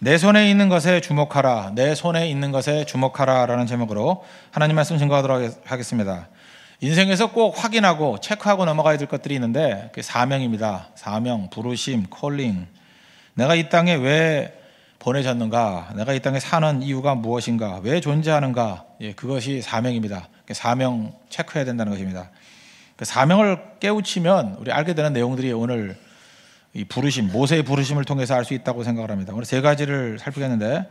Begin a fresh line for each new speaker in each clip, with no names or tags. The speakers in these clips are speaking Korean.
내 손에 있는 것에 주목하라. 내 손에 있는 것에 주목하라 라는 제목으로 하나님 말씀 증거하도록 하겠습니다. 인생에서 꼭 확인하고 체크하고 넘어가야 될 것들이 있는데 그게 사명입니다. 사명, 부르심, 콜링. 내가 이 땅에 왜 보내졌는가? 내가 이 땅에 사는 이유가 무엇인가? 왜 존재하는가? 그것이 사명입니다. 사명 체크해야 된다는 것입니다. 그 사명을 깨우치면 우리 알게 되는 내용들이 오늘 이 부르심, 모세의 부르심을 통해서 알 수 있다고 생각을 합니다. 오늘 세 가지를 살피겠는데,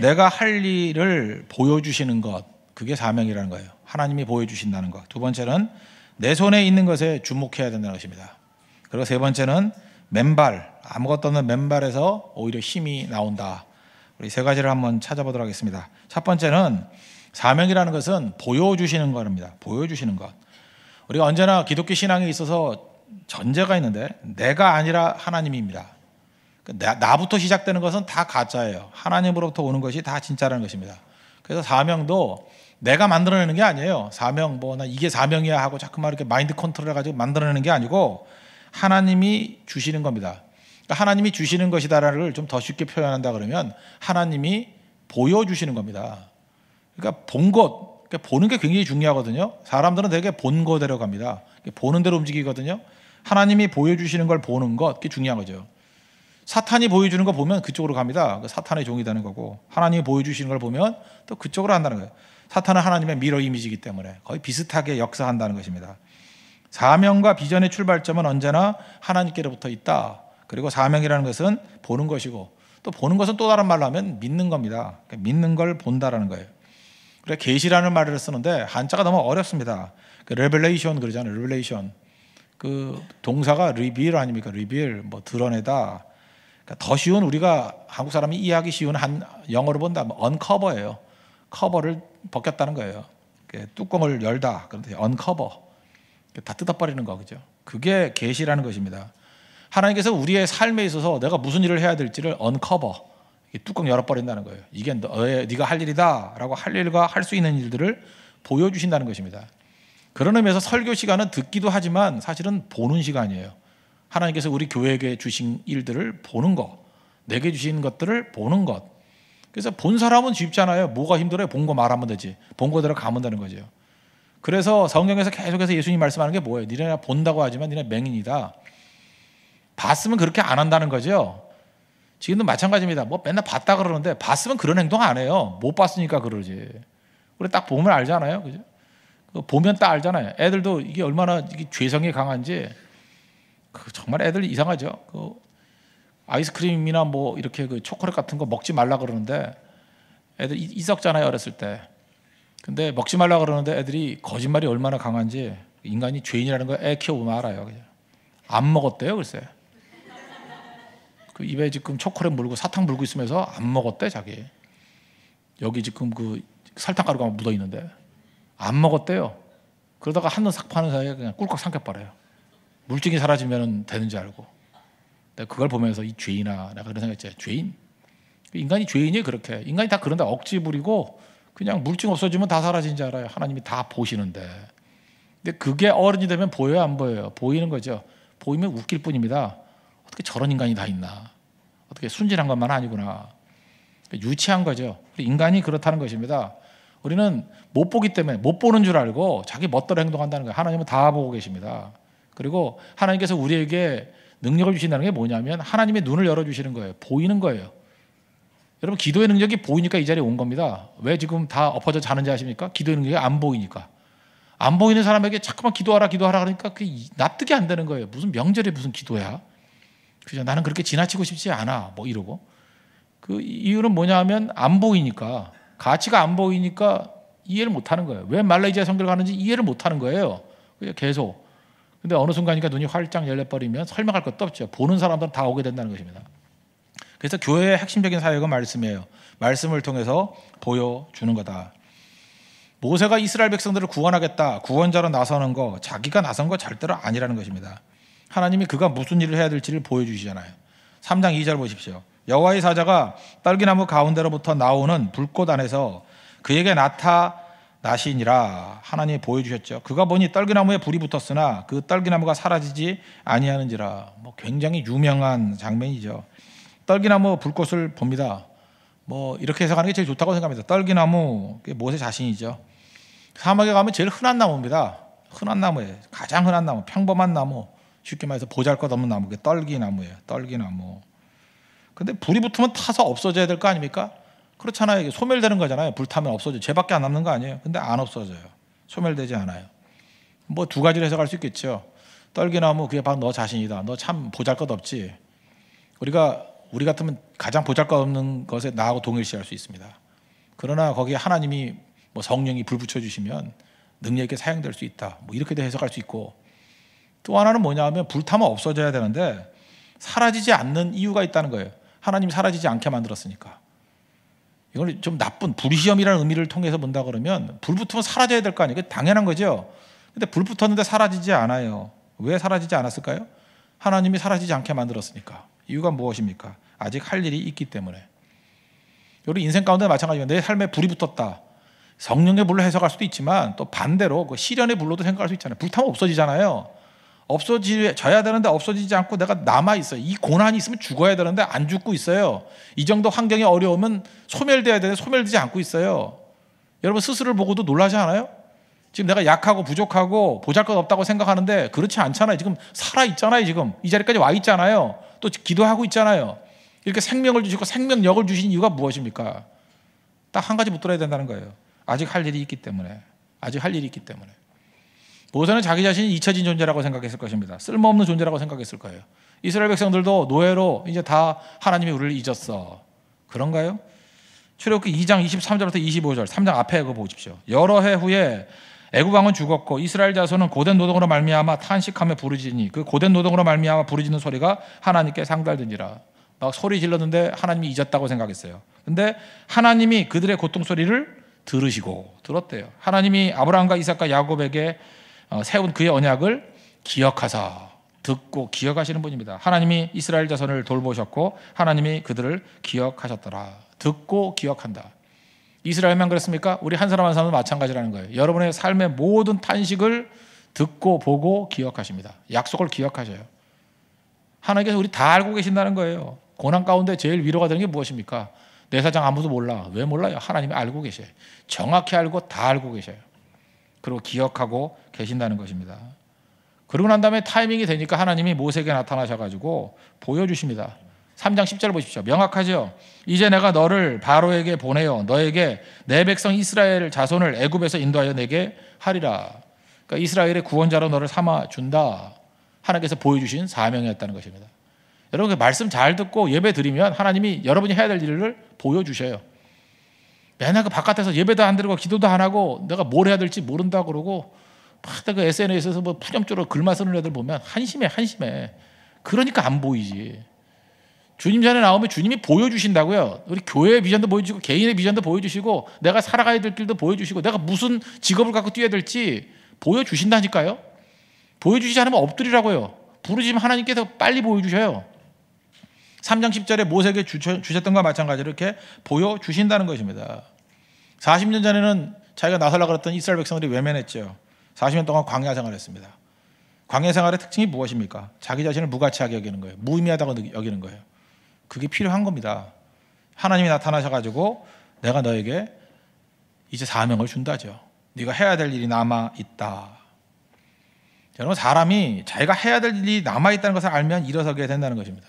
내가 할 일을 보여주시는 것, 그게 사명이라는 거예요. 하나님이 보여주신다는 것. 두 번째는 내 손에 있는 것에 주목해야 된다는 것입니다. 그리고 세 번째는 맨발, 아무것도 없는 맨발에서 오히려 힘이 나온다. 우리 세 가지를 한번 찾아보도록 하겠습니다. 첫 번째는 사명이라는 것은 보여주시는 것입니다. 보여주시는 것. 우리가 언제나 기독교 신앙에 있어서 전제가 있는데 내가 아니라 하나님입니다. 나부터 시작되는 것은 다 가짜예요. 하나님으로부터 오는 것이 다 진짜라는 것입니다. 그래서 사명도 내가 만들어내는 게 아니에요. 사명 나 이게 사명이야 하고 자꾸만 이렇게 마인드 컨트롤 해가지고 만들어내는 게 아니고 하나님이 주시는 겁니다. 그러니까 하나님이 주시는 것이다를 좀 더 쉽게 표현한다 그러면 하나님이 보여주시는 겁니다. 그러니까 본 것, 그러니까 보는 게 굉장히 중요하거든요. 사람들은 되게 본 거대로 갑니다. 보는 대로 움직이거든요. 하나님이 보여주시는 걸 보는 것, 그게 중요한 거죠. 사탄이 보여주는 거 보면 그쪽으로 갑니다. 사탄의 종이 되는 거고, 하나님이 보여주시는 걸 보면 또 그쪽으로 한다는 거예요. 사탄은 하나님의 미러 이미지이기 때문에 거의 비슷하게 역사한다는 것입니다. 사명과 비전의 출발점은 언제나 하나님께로부터 있다. 그리고 사명이라는 것은 보는 것이고, 또 보는 것은 또 다른 말로 하면 믿는 겁니다. 그러니까 믿는 걸 본다라는 거예요. 그래 계시라는 말을 쓰는데 한자가 너무 어렵습니다. 레벨레이션 그러잖아요. 레벨레이션. 그 동사가 reveal 아닙니까? reveal, 드러내다. 그러니까 더 쉬운, 우리가 한국 사람이 이해하기 쉬운 영어로 본다면 uncover예요. 커버를 벗겼다는 거예요. 뚜껑을 열다. 그런데 uncover. 다 뜯어버리는 거, 그죠? 그게 계시라는 것입니다. 하나님께서 우리의 삶에 있어서 내가 무슨 일을 해야 될지를 uncover, 뚜껑 열어버린다는 거예요. 이게 네가 할 일이다라고 할 일과 할 수 있는 일들을 보여주신다는 것입니다. 그런 의미에서 설교 시간은 듣기도 하지만 사실은 보는 시간이에요. 하나님께서 우리 교회에게 주신 일들을 보는 것, 내게 주신 것들을 보는 것. 그래서 본 사람은 쉽잖아요. 뭐가 힘들어요? 본 거 말하면 되지. 본 거대로 가면 되는 거죠. 그래서 성경에서 계속해서 예수님 말씀하는 게 뭐예요? 니네 본다고 하지만 니네 맹인이다. 봤으면 그렇게 안 한다는 거죠. 지금도 마찬가지입니다. 맨날 봤다 그러는데 봤으면 그런 행동 안 해요. 못 봤으니까 그러지. 우리 딱 보면 알잖아요. 그죠? 보면 딱 알잖아요. 애들도 이게 얼마나 이게 죄성이 강한지. 정말 애들 이상하죠. 아이스크림이나 이렇게 초콜릿 같은 거 먹지 말라 그러는데 애들 있었잖아요, 어렸을 때. 근데 먹지 말라 그러는데 애들이 거짓말이 얼마나 강한지, 인간이 죄인이라는 거 애 키워보면 알아요. 그냥. 안 먹었대요, 글쎄. 그 입에 지금 초콜릿 물고 사탕 물고 있으면서 안 먹었대, 자기. 여기 지금 설탕가루가 묻어 있는데 안 먹었대요. 그러다가 한눈 싹 파는 사이에 그냥 꿀꺽 삼켜버려요. 물증이 사라지면 되는 줄 알고. 내가 그걸 보면서 이 죄인아, 내가 그런 생각했지. 죄인? 인간이 죄인이 그렇게. 인간이 다 그런다. 억지 부리고 그냥 물증 없어지면 다 사라진 줄 알아요. 하나님이 다 보시는데. 근데 그게 어른이 되면 보여요, 안 보여요? 보이는 거죠. 보이면 웃길 뿐입니다. 어떻게 저런 인간이 다 있나? 어떻게 순진한 것만 아니구나. 유치한 거죠. 인간이 그렇다는 것입니다. 우리는 못 보기 때문에 못 보는 줄 알고 자기 멋대로 행동한다는 거예요. 하나님은 다 보고 계십니다. 그리고 하나님께서 우리에게 능력을 주신다는 게 뭐냐면 하나님의 눈을 열어주시는 거예요. 보이는 거예요. 여러분, 기도의 능력이 보이니까 이 자리에 온 겁니다. 왜 지금 다 엎어져 자는지 아십니까? 기도의 능력이 안 보이니까. 안 보이는 사람에게 자꾸만 기도하라 그러니까 그게 납득이 안 되는 거예요. 무슨 명절에 무슨 기도야? 그죠? 나는 그렇게 지나치고 싶지 않아. 이러고. 그 이유는 뭐냐 하면 안 보이니까. 가치가 안 보이니까 이해를 못 하는 거예요. 왜 말레이시아 선교를 가는지 이해를 못 하는 거예요. 계속. 근데 어느 순간이니까 눈이 활짝 열려버리면 설명할 것도 없죠. 보는 사람들은 다 오게 된다는 것입니다. 그래서 교회의 핵심적인 사역은 말씀이에요. 말씀을 통해서 보여주는 거다. 모세가 이스라엘 백성들을 구원하겠다, 구원자로 나서는 거, 자기가 나선 거 절대로 아니라는 것입니다. 하나님이 그가 무슨 일을 해야 될지를 보여주시잖아요. 3장 2절 보십시오. 여호와의 사자가 떨기나무 가운데로부터 나오는 불꽃 안에서 그에게 나타나시니라. 하나님이 보여주셨죠. 그가 보니 떨기나무에 불이 붙었으나 그 떨기나무가 사라지지 아니하는지라. 굉장히 유명한 장면이죠. 떨기나무 불꽃을 봅니다. 뭐 이렇게 해석하는 게 제일 좋다고 생각합니다. 떨기나무, 모세 자신이죠. 사막에 가면 제일 흔한 나무입니다. 흔한 나무예요. 가장 흔한 나무, 평범한 나무, 쉽게 말해서 보잘것없는 나무, 그게 떨기나무예요. 떨기나무. 근데 불이 붙으면 타서 없어져야 될 거 아닙니까? 그렇잖아요. 이게 소멸되는 거잖아요. 불 타면 없어져. 쟤밖에 안 남는 거 아니에요. 근데 안 없어져요. 소멸되지 않아요. 뭐 두 가지로 해석할 수 있겠죠. 떨기나무, 그게 바로 너 자신이다. 너 참 보잘것없지. 우리 같으면 가장 보잘것없는 것에 나하고 동일시할 수 있습니다. 그러나 거기에 하나님이 뭐 성령이 불 붙여주시면 능력 있게 사용될 수 있다. 뭐 이렇게도 해석할 수 있고, 또 하나는 뭐냐 하면 불타면 없어져야 되는데 사라지지 않는 이유가 있다는 거예요. 하나님이 사라지지 않게 만들었으니까. 이걸 좀 나쁜 불시험이라는 의미를 통해서 본다 그러면 불 붙으면 사라져야 될 거 아니에요. 당연한 거죠. 근데 불 붙었는데 사라지지 않아요. 왜 사라지지 않았을까요? 하나님이 사라지지 않게 만들었으니까. 이유가 무엇입니까? 아직 할 일이 있기 때문에. 우리 인생 가운데 마찬가지예요. 내 삶에 불이 붙었다. 성령의 불로 해석할 수도 있지만 또 반대로 그 시련의 불로도 생각할 수 있잖아요. 불타면 없어지잖아요. 없어져야 되는데 없어지지 않고 내가 남아있어요. 이 고난이 있으면 죽어야 되는데 안 죽고 있어요. 이 정도 환경이 어려우면 소멸돼야 되는데 소멸되지 않고 있어요. 여러분 스스로를 보고도 놀라지 않아요? 지금 내가 약하고 부족하고 보잘것없다고 생각하는데 그렇지 않잖아요. 지금 살아있잖아요. 지금 이 자리까지 와 있잖아요. 또 기도하고 있잖아요. 이렇게 생명을 주시고 생명력을 주신 이유가 무엇입니까? 딱 한 가지 붙들어야 된다는 거예요. 아직 할 일이 있기 때문에. 아직 할 일이 있기 때문에. 모세는 자기 자신이 잊혀진 존재라고 생각했을 것입니다. 쓸모없는 존재라고 생각했을 거예요. 이스라엘 백성들도 노예로 이제 다 하나님이 우리를 잊었어. 그런가요? 출애굽기 2장 23절부터 25절 3장 앞에 그거 보십시오. 여러 해 후에 애굽 왕은 죽었고 이스라엘 자손은 고된 노동으로 말미암아 탄식하며 부르짖으니 그 고된 노동으로 말미암아 부르짖는 소리가 하나님께 상달되니라. 막 소리 질렀는데 하나님이 잊었다고 생각했어요. 근데 하나님이 그들의 고통 소리를 들었대요. 하나님이 아브라함과 이삭과 야곱에게 세운 그의 언약을 기억하사, 듣고 기억하시는 분입니다. 하나님이 이스라엘 자손을 돌보셨고 하나님이 그들을 기억하셨더라. 듣고 기억한다. 이스라엘만 그렇습니까? 우리 한 사람 한 사람도 마찬가지라는 거예요. 여러분의 삶의 모든 탄식을 듣고 보고 기억하십니다. 약속을 기억하셔요. 하나님께서 우리 다 알고 계신다는 거예요. 고난 가운데 제일 위로가 되는 게 무엇입니까? 내 사정 아무도 몰라. 왜 몰라요? 하나님이 알고 계셔요. 정확히 알고 다 알고 계셔요. 그리고 기억하고 계신다는 것입니다. 그러고 난 다음에 타이밍이 되니까 하나님이 모세에게 나타나셔가지고 보여주십니다. 3장 10절 보십시오. 명확하죠? 이제 내가 너를 바로에게 보내어 너에게 내 백성 이스라엘 자손을 애굽에서 인도하여 내게 하리라. 그러니까 이스라엘의 구원자로 너를 삼아준다. 하나님께서 보여주신 사명이었다는 것입니다. 여러분 말씀 잘 듣고 예배 드리면 하나님이 여러분이 해야 될 일을 보여주셔요. 맨날 그 바깥에서 예배도 안 드리고 기도도 안 하고 내가 뭘 해야 될지 모른다 그러고 막 그 SNS에서 뭐 푸념조로 글만 쓰는 애들 보면 한심해. 그러니까 안 보이지. 주님 전에 나오면 주님이 보여주신다고요. 우리 교회의 비전도 보여주시고 개인의 비전도 보여주시고 내가 살아가야 될 길도 보여주시고 내가 무슨 직업을 갖고 뛰어야 될지 보여주신다니까요. 보여주시지 않으면 엎드리라고요. 부르짖으면 하나님께서 빨리 보여주셔요. 3장 10절에 모세에게 주셨던 것과 마찬가지로 이렇게 보여주신다는 것입니다. 40년 전에는 자기가 나서려고 그랬던 이스라엘 백성들이 외면했죠. 40년 동안 광야 생활했습니다. 광야 생활의 특징이 무엇입니까? 자기 자신을 무가치하게 여기는 거예요. 무의미하다고 여기는 거예요. 그게 필요한 겁니다. 하나님이 나타나셔가지고 내가 너에게 이제 사명을 준다죠. 네가 해야 될 일이 남아있다. 여러분 사람이 자기가 해야 될 일이 남아있다는 것을 알면 일어서게 된다는 것입니다.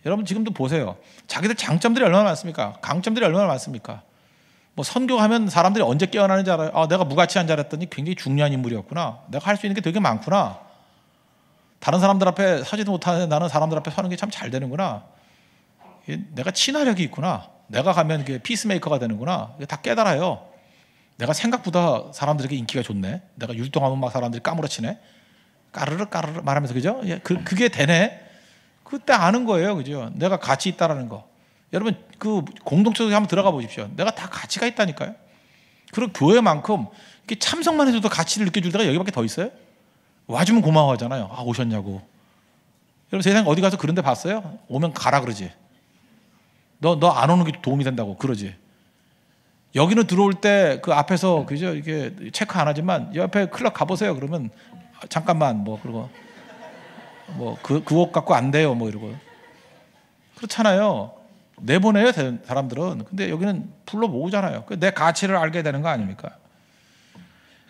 여러분 지금도 보세요. 자기들 장점들이 얼마나 많습니까? 강점들이 얼마나 많습니까? 뭐 선교하면 사람들이 언제 깨어나는지 알아요. 아, 내가 무가치한 줄 알았더니 굉장히 중요한 인물이었구나. 내가 할 수 있는 게 되게 많구나. 다른 사람들 앞에 서지도 못하는데 나는 사람들 앞에 서는 게 참 잘 되는구나. 내가 친화력이 있구나. 내가 가면 피스메이커가 되는구나. 다 깨달아요. 내가 생각보다 사람들에게 인기가 좋네. 내가 율동하면 막 사람들이 까무러치네. 까르르 말하면서 그죠? 그게 되네. 그때 아는 거예요, 그죠? 내가 가치 있다라는 거. 여러분 그 공동체 속에 한번 들어가 보십시오. 내가 다 가치가 있다니까요. 그리고 교회만큼 이렇게 참석만 해줘도 가치를 느껴줄 때가 여기밖에 더 있어요? 와주면 고마워하잖아요. 아 오셨냐고. 여러분 세상 어디 가서 그런 데 봤어요? 오면 가라 그러지. 너 안 오는 게 도움이 된다고 그러지. 여기는 들어올 때 그 앞에서 그죠? 이게 체크 안 하지만 옆에 클럽 가보세요. 그러면 잠깐만 뭐 그러고 뭐 그 옷 갖고 안 돼요 뭐 이러고 그렇잖아요. 내보내요 사람들은. 근데 여기는 불러 모으잖아요. 내 가치를 알게 되는 거 아닙니까?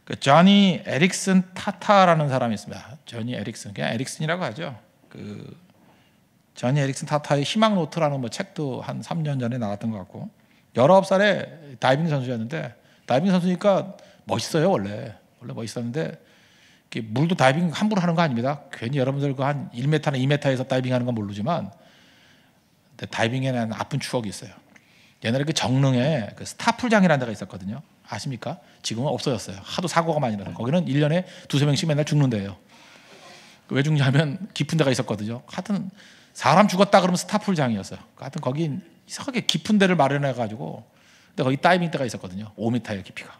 그 조니 에릭슨 타타라는 사람이 있습니다. 조니 에릭슨, 그냥 에릭슨이라고 하죠. 그 조니 에릭슨 타타의 희망 노트라는 뭐 책도 한 3년 전에 나왔던 것 같고, 19살에 다이빙 선수였는데, 다이빙 선수니까 멋있어요. 원래 멋있었는데, 물도 다이빙 함부로 하는 거 아닙니다. 괜히 여러분들 그 한 1m나 2m에서 다이빙하는 건 모르지만, 다이빙에는 아픈 추억이 있어요. 옛날에 그 정릉에 그 스타풀장이라는 데가 있었거든요. 아십니까? 지금은 없어졌어요. 하도 사고가 많이 나서. 거기는 1년에 두세 명씩 맨날 죽는 데예요. 왜 죽냐면 깊은 데가 있었거든요. 하여튼 사람 죽었다 그러면 스타풀장이었어요. 하여튼 거기 이상하게 깊은 데를 마련해가지고, 근데 거기 다이빙 대가 있었거든요. 5m의 깊이가.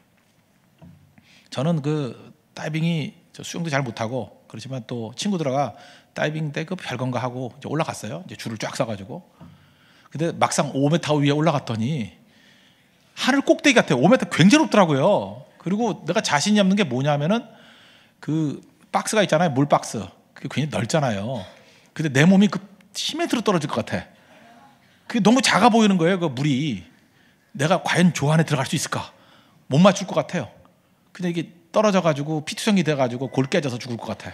저는 그 다이빙이, 저 수영도 잘 못하고 그렇지만 또 친구들과 다이빙 때 그 별건가 하고 이제 올라갔어요. 이제 줄을 쫙 서가지고. 근데 막상 5m 위에 올라갔더니 하늘 꼭대기 같아요. 5m 굉장히 높더라고요. 그리고 내가 자신이 없는 게 뭐냐면은 그 박스가 있잖아요. 물 박스. 그게 굉장히 넓잖아요. 근데 내 몸이 그 10m로 떨어질 것 같아. 그게 너무 작아 보이는 거예요. 그 물이. 내가 과연 저 안에 들어갈 수 있을까? 못 맞출 것 같아요. 근데 이게 떨어져가지고 피투성이 돼가지고 골 깨져서 죽을 것 같아.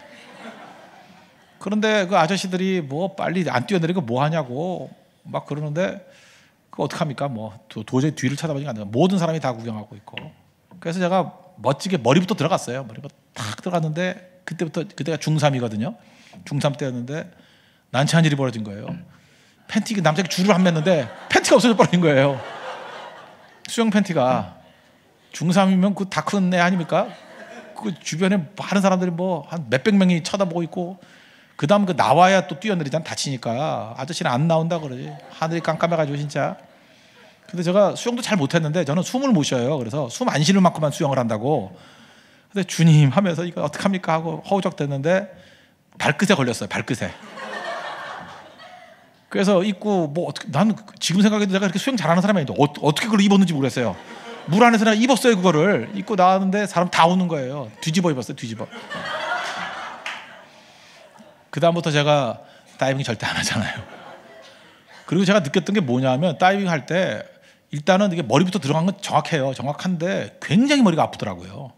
그런데 그 아저씨들이 뭐 빨리 안 뛰어내리고 뭐 하냐고 막 그러는데, 그거 어떡합니까? 뭐 도저히 뒤를 쳐다보지가 않아요. 모든 사람이 다 구경하고 있고. 그래서 제가 멋지게 머리부터 들어갔어요. 머리부터 탁 들어갔는데, 그때가 중3이거든요. 중3 때였는데 난처한 일이 벌어진 거예요. 팬티, 남자가 줄을 안 맸는데 팬티가 없어져 버린 거예요. 수영 팬티가. 중3이면 그 다 큰 애 아닙니까? 그 주변에 많은 사람들이 뭐 한 몇백 명이 쳐다보고 있고, 그 다음 그 나와야 또 뛰어내리잖아. 다치니까. 아저씨는 안 나온다 그러지. 하늘이 깜깜해가지고 진짜. 근데 제가 수영도 잘 못했는데 저는 숨을 못 쉬어요. 그래서 숨 안 쉬는 만큼만 수영을 한다고. 근데 주님 하면서 이거 어떡합니까 하고 허우적댔는데 발끝에 걸렸어요. 발끝에. 그래서 입고 뭐 나는 지금 생각해도 내가 그렇게 수영 잘하는 사람이 아닌데 어떻게 그걸 입었는지 모르겠어요. 물 안에서 내가 입었어요. 그거를 입고 나왔는데 사람 다 오는 거예요. 뒤집어 입었어요. 뒤집어. 그 다음부터 제가 다이빙 절대 안 하잖아요. 그리고 제가 느꼈던 게 뭐냐면, 다이빙 할 때 일단은 이게 머리부터 들어간 건 정확해요. 정확한데 굉장히 머리가 아프더라고요.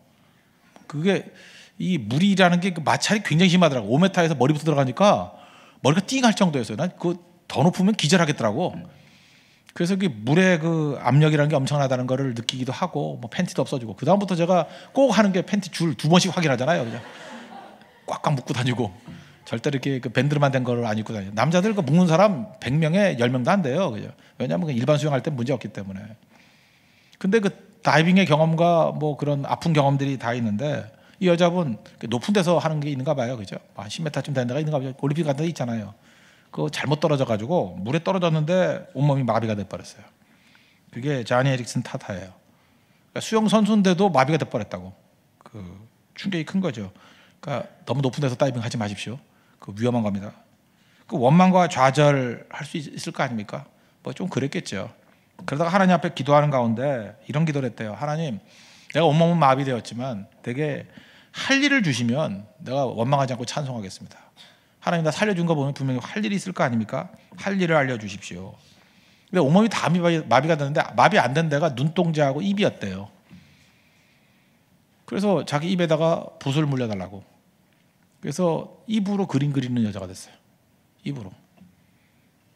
그게 이 물이라는 게 마찰이 굉장히 심하더라고요. 5m에서 머리부터 들어가니까 머리가 띵할 정도였어요. 난 그거 더 높으면 기절하겠더라고. 그래서 그 물의 그 압력이라는 게 엄청나다는 거를 느끼기도 하고, 뭐 팬티도 없어지고. 그 다음부터 제가 꼭 하는 게 팬티 줄 2번씩 확인하잖아요. 그냥 꽉꽉 묶고 다니고. 절대 이렇게 그 밴드로만 된 거를 안 입고 다녀요. 남자들 그 묶는 사람 100명에 10명도 안 돼요. 그죠? 왜냐하면 일반 수영할 때 문제 없기 때문에. 근데 그 다이빙의 경험과 뭐 그런 아픈 경험들이 다 있는데, 이 여자분 높은 데서 하는 게 있는가 봐요. 그죠? 한 10m쯤 되는 데가 있는가 봐요. 올림픽 같은 데 있잖아요. 그거 잘못 떨어져가지고 물에 떨어졌는데 온몸이 마비가 돼버렸어요. 그게 조니 에릭슨 타타예요. 그러니까 수영 선수인데도 마비가 돼버렸다고. 그 충격이 큰 거죠. 그러니까 너무 높은 데서 다이빙 하지 마십시오. 그 위험한 겁니다. 그 원망과 좌절할 수 있을 거 아닙니까? 뭐 좀 그랬겠죠. 그러다가 하나님 앞에 기도하는 가운데 이런 기도를 했대요. 하나님, 내가 온몸은 마비되었지만 되게 할 일을 주시면 내가 원망하지 않고 찬송하겠습니다. 하나님, 나 살려준 거 보면 분명히 할 일이 있을 거 아닙니까? 할 일을 알려주십시오. 근데 온몸이 다 마비가 되는데 마비 안 된 데가 눈동자하고 입이었대요. 그래서 자기 입에다가 붓을 물려달라고. 그래서 입으로 그림 그리는 여자가 됐어요. 입으로.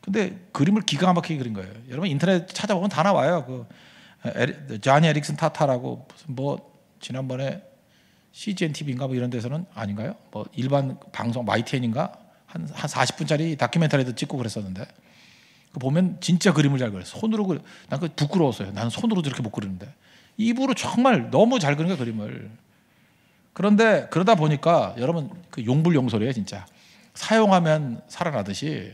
근데 그림을 기가 막히게 그린 거예요. 여러분 인터넷 찾아보면 다 나와요. 그 조니 에릭슨 타타라고 무슨 뭐 지난번에 CGN TV인가 뭐 이런 데서는 아닌가요? 뭐 일반 방송 YTN인가 한 40분짜리 다큐멘터리도 찍고 그랬었는데, 그 보면 진짜 그림을 잘 그려요. 손으로 그려. 난 그 부끄러웠어요. 나는 손으로 저렇게 못 그리는데 입으로 정말 너무 잘 그린 거예요, 그림을. 그런데 그러다 보니까 여러분 그 용불용설이에요. 진짜 사용하면 살아나듯이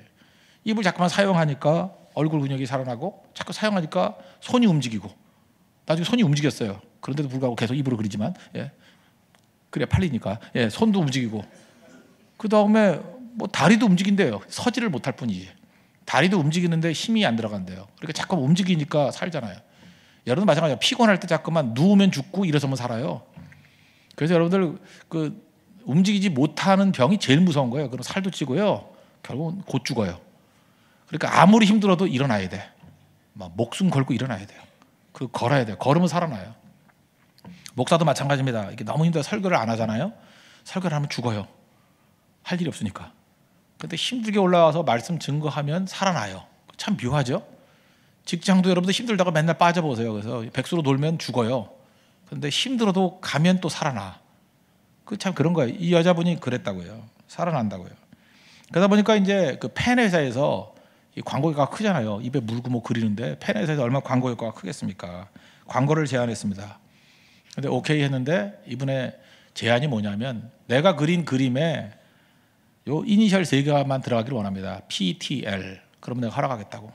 입을 자꾸만 사용하니까 얼굴 근육이 살아나고, 자꾸 사용하니까 손이 움직이고, 나중에 손이 움직였어요. 그런데도 불구하고 계속 입으로 그리지만, 예. 그래야 팔리니까, 예. 손도 움직이고, 그 다음에 뭐 다리도 움직인대요. 서지를 못할 뿐이지. 다리도 움직이는데 힘이 안 들어간대요. 그러니까 자꾸 움직이니까 살잖아요. 여러분 마찬가지예요. 피곤할 때 자꾸만 누우면 죽고 일어서면 살아요. 그래서 여러분들 그 움직이지 못하는 병이 제일 무서운 거예요. 그럼 살도 찌고요. 결국은 곧 죽어요. 그러니까 아무리 힘들어도 일어나야 돼. 막 목숨 걸고 일어나야 돼요. 그리고 걸어야 돼요. 걸으면 살아나요. 목사도 마찬가지입니다. 이게 너무 힘들어 설교를 안 하잖아요. 설교를 하면 죽어요. 할 일이 없으니까. 근데 힘들게 올라와서 말씀 증거하면 살아나요. 참 묘하죠? 직장도 여러분들 힘들다가 맨날 빠져보세요. 그래서 백수로 놀면 죽어요. 근데 힘들어도 가면 또 살아나. 그 참 그런 거예요. 이 여자분이 그랬다고요. 살아난다고요. 그러다 보니까 이제 그 펜 회사에서 이 광고 효과가 크잖아요. 입에 물고 뭐 그리는데 펜 회사에서 얼마나 광고 효과가 크겠습니까? 광고를 제안했습니다. 근데 오케이 했는데 이분의 제안이 뭐냐면 내가 그린 그림에 요 이니셜 3개만 들어가기를 원합니다. PTL. 그러면 내가 허락하겠다고.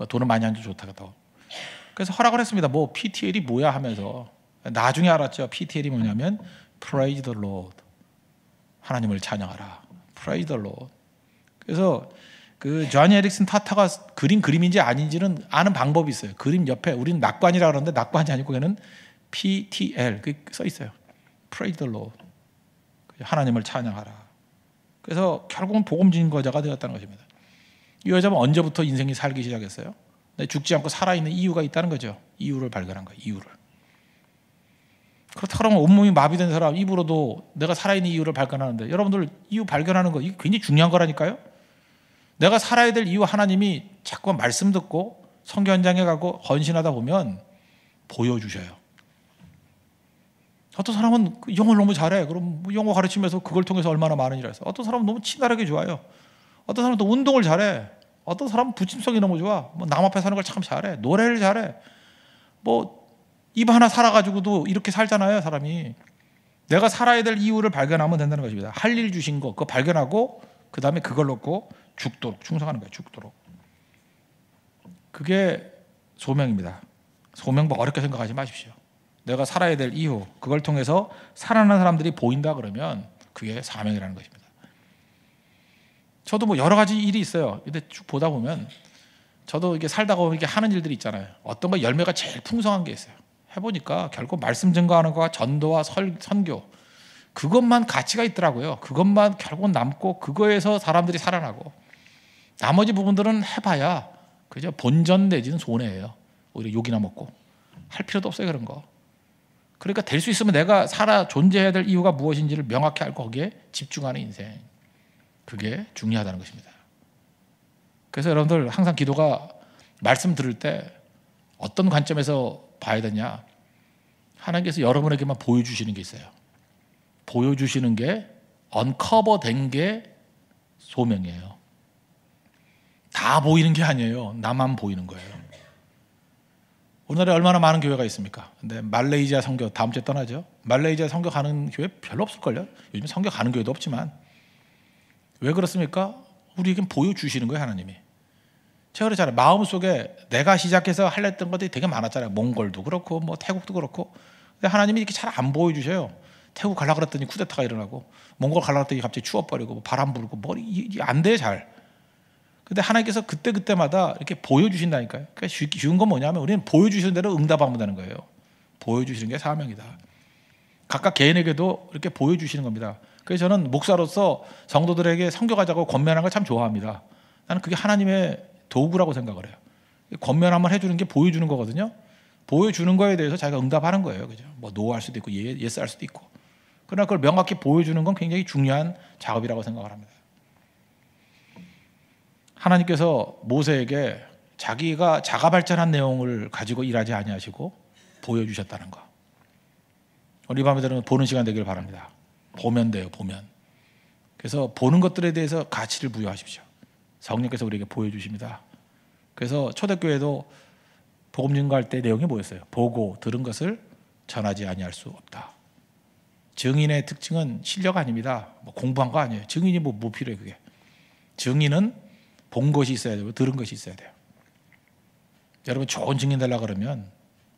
돈을 많이 안 줘도 좋다고. 그래서 허락을 했습니다. 뭐 PTL이 뭐야 하면서 나중에 알았죠. PTL이 뭐냐면 Praise the Lord. 하나님을 찬양하라. Praise the Lord. 그래서 그 존 에릭슨 타타가 그린 그림인지 아닌지는 아는 방법이 있어요. 그림 옆에 우리는 낙관이라고 그러는데 낙관이 아니고 걔는 PTL 써 있어요. Praise the Lord. 하나님을 찬양하라. 그래서 결국은 복음 증거자가 되었다는 것입니다. 이 여자는 언제부터 인생이 살기 시작했어요? 죽지 않고 살아있는 이유가 있다는 거죠. 이유를 발견한 거예요. 이유를. 그렇다 그러면 온몸이 마비된 사람 입으로도 내가 살아있는 이유를 발견하는데 여러분들 이유 발견하는 거 이게 굉장히 중요한 거라니까요. 내가 살아야 될 이유 하나님이 자꾸 말씀 듣고 선교 현장에 가고 헌신하다 보면 보여주셔요. 어떤 사람은 영어를 너무 잘해. 그럼 영어 가르치면서 그걸 통해서 얼마나 많은 일을 했어. 어떤 사람은 너무 친화력이 좋아요. 어떤 사람은 또 운동을 잘해. 어떤 사람은 부침성이 너무 좋아. 뭐 남 앞에 사는 걸 참 잘해. 노래를 잘해. 뭐 입 하나 살아가지고도 이렇게 살잖아요, 사람이. 내가 살아야 될 이유를 발견하면 된다는 것입니다. 할 일 주신 거 그거 발견하고 그 다음에 그걸 놓고 죽도록 충성하는 거예요. 죽도록. 그게 소명입니다. 소명 뭐 어렵게 생각하지 마십시오. 내가 살아야 될 이유 그걸 통해서 살아나는 사람들이 보인다 그러면 그게 사명이라는 것입니다. 저도 뭐 여러 가지 일이 있어요. 근데 쭉 보다 보면 저도 이게 살다가 보면 이게 하는 일들이 있잖아요. 어떤 거 열매가 제일 풍성한 게 있어요. 해보니까 결국 말씀 증거하는 거와 전도와 선교 그것만 가치가 있더라고요. 그것만 결국은 남고 그거에서 사람들이 살아나고 나머지 부분들은 해봐야 그죠 본전 내지는 손해예요. 오히려 욕이나 먹고 할 필요도 없어요 그런 거. 그러니까 될 수 있으면 내가 살아 존재해야 될 이유가 무엇인지를 명확히 알고 거기에 집중하는 인생 그게 중요하다는 것입니다. 그래서 여러분들 항상 기도가 말씀 들을 때 어떤 관점에서 봐야 되냐 하나님께서 여러분에게만 보여주시는 게 있어요. 보여주시는 게 언커버 된 게 소명이에요. 다 보이는 게 아니에요. 나만 보이는 거예요. 오늘날에 얼마나 많은 교회가 있습니까? 근데 말레이시아 선교 다음 주에 떠나죠. 말레이시아 선교 가는 교회 별로 없을걸요. 요즘 선교 가는 교회도 없지만 왜 그렇습니까? 우리에겐 보여주시는 거예요 하나님이. 제가 그랬잖아요. 마음속에 내가 시작해서 하려 했던 것들이 되게 많았잖아요. 몽골도 그렇고 뭐 태국도 그렇고. 근데 하나님이 이렇게 잘 안 보여주셔요. 태국 가려고 그랬더니 쿠데타가 일어나고 몽골 가려고 했더니 갑자기 추워버리고 바람 불고 머리 안 돼 잘. 근데 하나님께서 그때마다 이렇게 보여주신다니까요. 그러니까 쉬운 건 뭐냐면 우리는 보여주시는 대로 응답하면 되는 거예요. 보여주시는 게 사명이다. 각각 개인에게도 이렇게 보여주시는 겁니다. 그래서 저는 목사로서 성도들에게 선교가자고 권면하는 걸 참 좋아합니다. 나는 그게 하나님의 도구라고 생각을 해요. 권면 한번 해주는 게 보여주는 거거든요. 보여주는 거에 대해서 자기가 응답하는 거예요. 그죠? 뭐 노할 수도 있고 예스 할 수도 있고. 그러나 그걸 명확히 보여주는 건 굉장히 중요한 작업이라고 생각을 합니다. 하나님께서 모세에게 자기가 자가 발전한 내용을 가지고 일하지 아니하시고 보여주셨다는 거. 우리 밤에들은 보는 시간 되길 바랍니다. 보면 돼요. 보면. 그래서 보는 것들에 대해서 가치를 부여하십시오. 성령께서 우리에게 보여주십니다. 그래서 초대교회도 복음 증거할 때 내용이 뭐였어요? 보고 들은 것을 전하지 아니할 수 없다. 증인의 특징은 실력 아닙니다. 뭐 공부한 거 아니에요. 증인이 뭐 필요해 그게. 증인은 본 것이 있어야 되고 들은 것이 있어야 돼요. 여러분 좋은 증인 되려고 그러면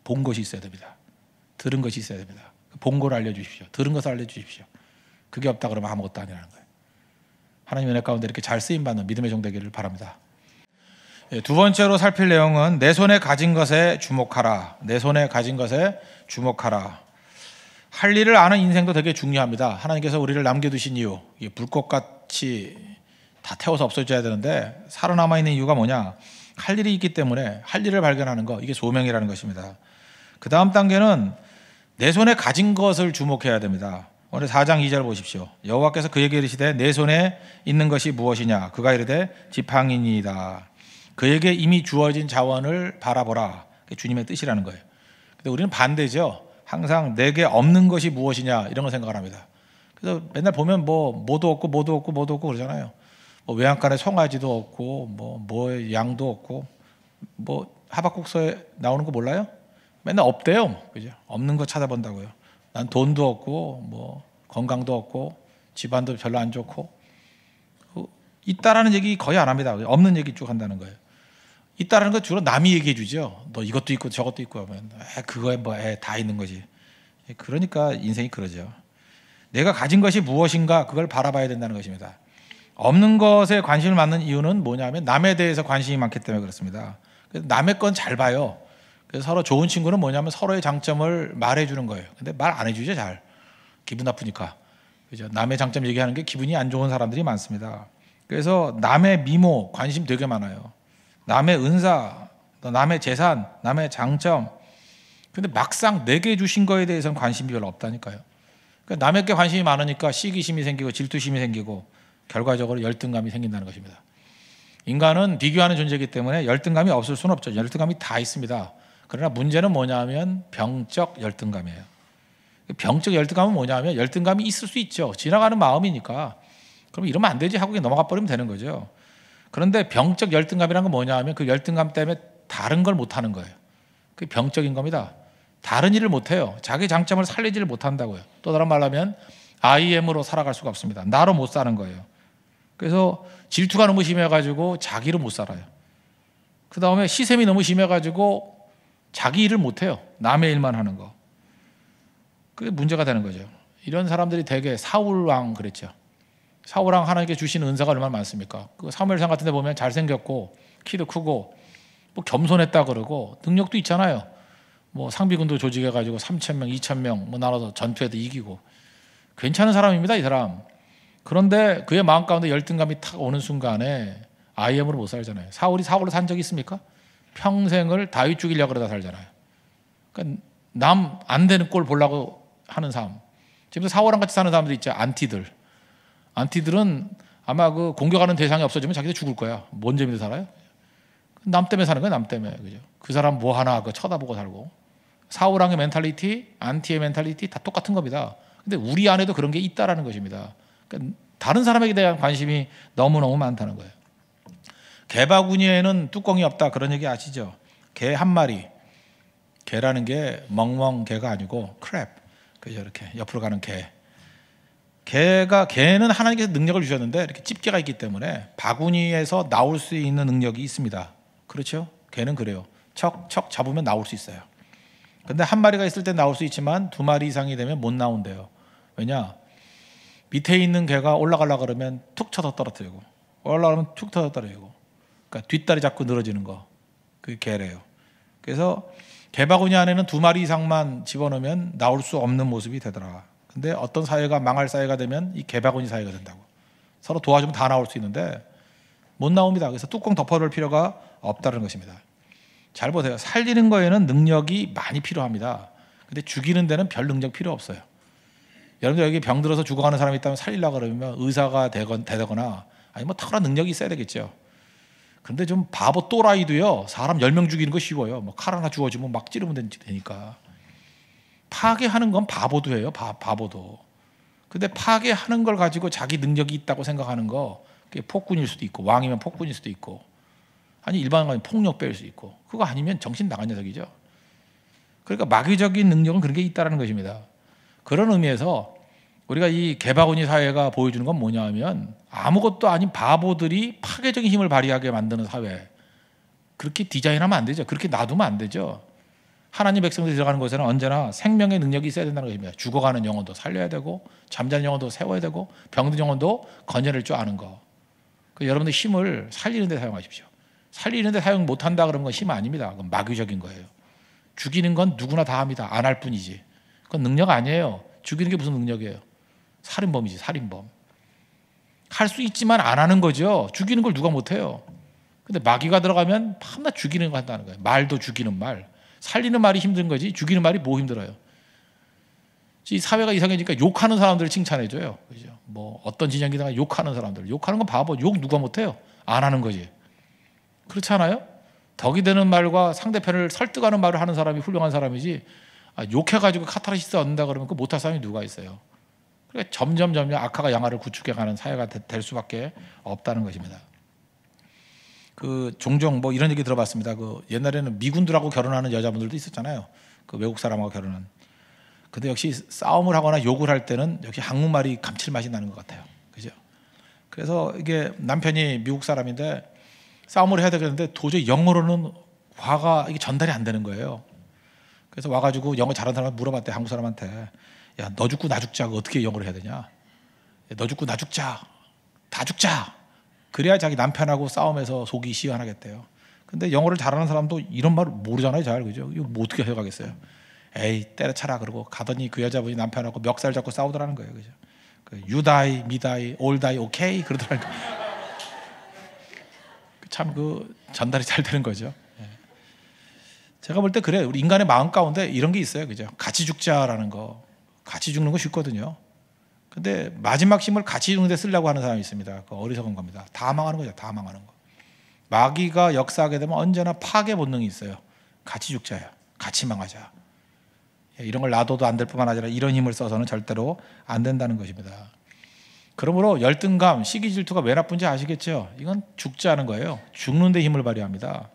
본 것이 있어야 됩니다. 들은 것이 있어야 됩니다. 본 걸 알려주십시오. 들은 것을 알려주십시오. 그게 없다 그러면 아무것도 아니라는 거예요. 하나님의 은혜 가운데 이렇게 잘 쓰임받는 믿음의 종 되기를 바랍니다. 두 번째로 살필 내용은 내 손에 가진 것에 주목하라. 내 손에 가진 것에 주목하라. 할 일을 아는 인생도 되게 중요합니다. 하나님께서 우리를 남겨두신 이유, 불꽃같이 다 태워서 없애줘야 되는데 살아남아 있는 이유가 뭐냐? 할 일이 있기 때문에 할 일을 발견하는 거, 이게 소명이라는 것입니다. 그 다음 단계는 내 손에 가진 것을 주목해야 됩니다. 오늘 4장 2절 보십시오. 여호와께서 그에게 이르시되 내 손에 있는 것이 무엇이냐? 그가 이르되 지팡이니이다. 그에게 이미 주어진 자원을 바라보라. 그게 주님의 뜻이라는 거예요. 근데 우리는 반대죠. 항상 내게 없는 것이 무엇이냐 이런 걸 생각을 합니다. 그래서 맨날 보면 뭐도 없고 그러잖아요. 외양간에 송아지도 없고 뭐 양도 없고 하박국서에 나오는 거 몰라요? 맨날 없대요. 그죠? 없는 거 찾아본다고요. 난 돈도 없고 건강도 없고 집안도 별로 안 좋고 있다라는 얘기 거의 안 합니다. 없는 얘기 쭉 한다는 거예요. 있다라는 거 주로 남이 얘기해 주죠. 너 이것도 있고 저것도 있고 하면 그거에 다 있는 거지. 그러니까 인생이 그러죠. 내가 가진 것이 무엇인가 그걸 바라봐야 된다는 것입니다. 없는 것에 관심을 갖는 이유는 뭐냐면 남에 대해서 관심이 많기 때문에 그렇습니다. 그래서 남의 건 잘 봐요. 그래서 서로 좋은 친구는 뭐냐면 서로의 장점을 말해주는 거예요. 근데 말 안 해주죠, 잘. 기분 나쁘니까. 그죠? 남의 장점 얘기하는 게 기분이 안 좋은 사람들이 많습니다. 그래서 남의 미모 관심 되게 많아요. 남의 은사, 남의 재산, 남의 장점. 근데 막상 내게 주신 거에 대해서는 관심이 별로 없다니까요. 그러니까 남에게 관심이 많으니까 시기심이 생기고 질투심이 생기고 결과적으로 열등감이 생긴다는 것입니다. 인간은 비교하는 존재이기 때문에 열등감이 없을 수는 없죠. 열등감이 다 있습니다. 그러나 문제는 뭐냐면 병적 열등감이에요. 병적 열등감은 뭐냐면 열등감이 있을 수 있죠. 지나가는 마음이니까. 그럼 이러면 안 되지 하고 넘어가 버리면 되는 거죠. 그런데 병적 열등감이란 건 뭐냐면 그 열등감 때문에 다른 걸 못하는 거예요. 그게 병적인 겁니다. 다른 일을 못해요. 자기 장점을 살리지를 못한다고요. 또 다른 말로 하면 IM으로 살아갈 수가 없습니다. 나로 못 사는 거예요. 그래서 질투가 너무 심해가지고 자기로 못 살아요. 그 다음에 시샘이 너무 심해가지고 자기 일을 못해요. 남의 일만 하는 거. 그게 문제가 되는 거죠. 이런 사람들이 되게 사울왕 그랬죠. 사울왕 하나님께 주신 은사가 얼마나 많습니까? 그 사무엘상 같은 데 보면 잘생겼고 키도 크고 겸손했다 그러고 능력도 있잖아요. 상비군도 조직해가지고 3,000명, 2,000명 나눠서 전투에도 이기고 괜찮은 사람입니다, 이 사람. 그런데 그의 마음 가운데 열등감이 탁 오는 순간에 IM으로 못 살잖아요. 사울이 사울로 산 적이 있습니까? 평생을 다윗 죽이려고 그러다 살잖아요. 그러니까 남 안 되는 꼴 보려고 하는 삶. 지금 사울랑 같이 사는 사람들 있죠. 안티들은 아마 그 공격하는 대상이 없어지면 자기도 죽을 거야. 뭔 재미로 살아요? 남 때문에 사는 거야, 남 때문에. 그죠? 그 사람 뭐 하나 쳐다보고 살고. 사울왕의 멘탈리티, 안티의 멘탈리티 다 똑같은 겁니다. 근데 우리 안에도 그런 게 있다라는 것입니다. 그러니까 다른 사람에게 대한 관심이 너무너무 많다는 거예요. 개바구니에는 뚜껑이 없다 그런 얘기 아시죠? 개 한 마리. 개라는 게 멍멍 개가 아니고 크랩. 그죠? 이렇게 옆으로 가는 개. 개는 하나님께서 능력을 주셨는데 이렇게 집게가 있기 때문에 바구니에서 나올 수 있는 능력이 있습니다. 그렇죠? 개는 그래요. 척 잡으면 나올 수 있어요. 근데 한 마리가 있을 때 나올 수 있지만 두 마리 이상이 되면 못 나온대요. 왜냐? 밑에 있는 개가 올라가려고 그러면 툭 쳐서 떨어뜨리고 올라가면 툭 쳐서 떨어지고 그러니까 뒷다리 잡고 늘어지는 거. 그게 개래요. 그래서 개바구니 안에는 두 마리 이상만 집어넣으면 나올 수 없는 모습이 되더라. 근데 어떤 사회가 망할 사회가 되면 이 개바구니 사회가 된다고. 서로 도와주면 다 나올 수 있는데 못 나옵니다. 그래서 뚜껑 덮어놓을 필요가 없다는 것입니다. 잘 보세요. 살리는 거에는 능력이 많이 필요합니다. 근데 죽이는 데는 별 능력 필요 없어요. 여러분들 여기 병 들어서 죽어가는 사람이 있다면 살리려고 그러면 의사가 되거나 아니 탁월한 능력이 있어야 되겠죠. 그런데 좀 바보 또라이도요. 사람 10명 죽이는 거 쉬워요. 칼 하나 주워주면 막 찌르면 되니까. 파괴하는 건 바보도 해요. 바보도. 근데 파괴하는 걸 가지고 자기 능력이 있다고 생각하는 거 그게 폭군일 수도 있고 왕이면 폭군일 수도 있고 아니 일반인은 폭력배일 수 있고 그거 아니면 정신 나간 녀석이죠. 그러니까 마귀적인 능력은 그런 게 있다는 것입니다. 그런 의미에서 우리가 이 개바구니 사회가 보여주는 건 뭐냐 하면 아무것도 아닌 바보들이 파괴적인 힘을 발휘하게 만드는 사회. 그렇게 디자인하면 안 되죠. 그렇게 놔두면 안 되죠. 하나님 백성들이 들어가는 곳에는 언제나 생명의 능력이 있어야 된다는 것입니다. 죽어가는 영혼도 살려야 되고 잠자는 영혼도 세워야 되고 병든 영혼도 건져낼 줄 아는 거. 여러분들 힘을 살리는 데 사용하십시오. 살리는 데 사용 못한다 그러면 건 힘 아닙니다. 그건 마귀적인 거예요. 죽이는 건 누구나 다 합니다. 안 할 뿐이지. 그건 능력 아니에요. 죽이는 게 무슨 능력이에요. 살인범이지, 살인범. 할 수 있지만 안 하는 거죠. 죽이는 걸 누가 못해요. 근데 마귀가 들어가면 밤낮 죽이는 거 한다는 거예요. 말도 죽이는 말. 살리는 말이 힘든 거지 죽이는 말이 뭐 힘들어요. 이 사회가 이상해지니까 욕하는 사람들을 칭찬해줘요. 그죠? 뭐 어떤 진영이다가 욕하는 사람들. 욕하는 건 바보. 욕 누가 못해요. 안 하는 거지. 그렇지 않아요? 덕이 되는 말과 상대편을 설득하는 말을 하는 사람이 훌륭한 사람이지, 욕해가지고 카타르시스 얻는다 그러면 그 못할 사람이 누가 있어요. 그러니까 점점 악화가 양화를 구축해가는 사회가 될 수밖에 없다는 것입니다. 그 종종 뭐 이런 얘기 들어봤습니다. 그 옛날에는 미군들하고 결혼하는 여자분들도 있었잖아요. 그 외국 사람하고 결혼한. 근데 역시 싸움을 하거나 욕을 할 때는 역시 한국말이 감칠맛이 나는 것 같아요. 그죠? 그래서 이게 남편이 미국 사람인데 싸움을 해야 되겠는데 도저히 영어로는 화가 이게 전달이 안 되는 거예요. 그래서 와가지고 영어 잘하는 사람한테 물어봤대. 한국 사람한테. 야, 너 죽고 나 죽자. 어떻게 영어를 해야 되냐? 너 죽고 나 죽자. 다 죽자. 그래야 자기 남편하고 싸움에서 속이 시원하겠대요. 근데 영어를 잘하는 사람도 이런 말을 모르잖아요. 잘. 그죠? 이거 뭐 어떻게 해가겠어요? 에이, 때려쳐라. 그러고 가더니 그 여자분이 남편하고 멱살 잡고 싸우더라는 거예요. 그죠? You die, me die, all die, okay? 그러더라는 거예요. 참 그 전달이 잘 되는 거죠. 제가 볼 때 그래요. 우리 인간의 마음 가운데 이런 게 있어요. 그죠? 같이 죽자라는 거. 같이 죽는 거 쉽거든요. 근데 마지막 힘을 같이 죽는 데 쓰려고 하는 사람이 있습니다. 그 어리석은 겁니다. 다 망하는 거죠. 다 망하는 거. 마귀가 역사하게 되면 언제나 파괴 본능이 있어요. 같이 죽자요. 같이 망하자. 이런 걸 놔둬도 안 될 뿐만 아니라 이런 힘을 써서는 절대로 안 된다는 것입니다. 그러므로 열등감, 시기 질투가 왜 나쁜지 아시겠죠? 이건 죽자는 거예요. 죽는 데 힘을 발휘합니다.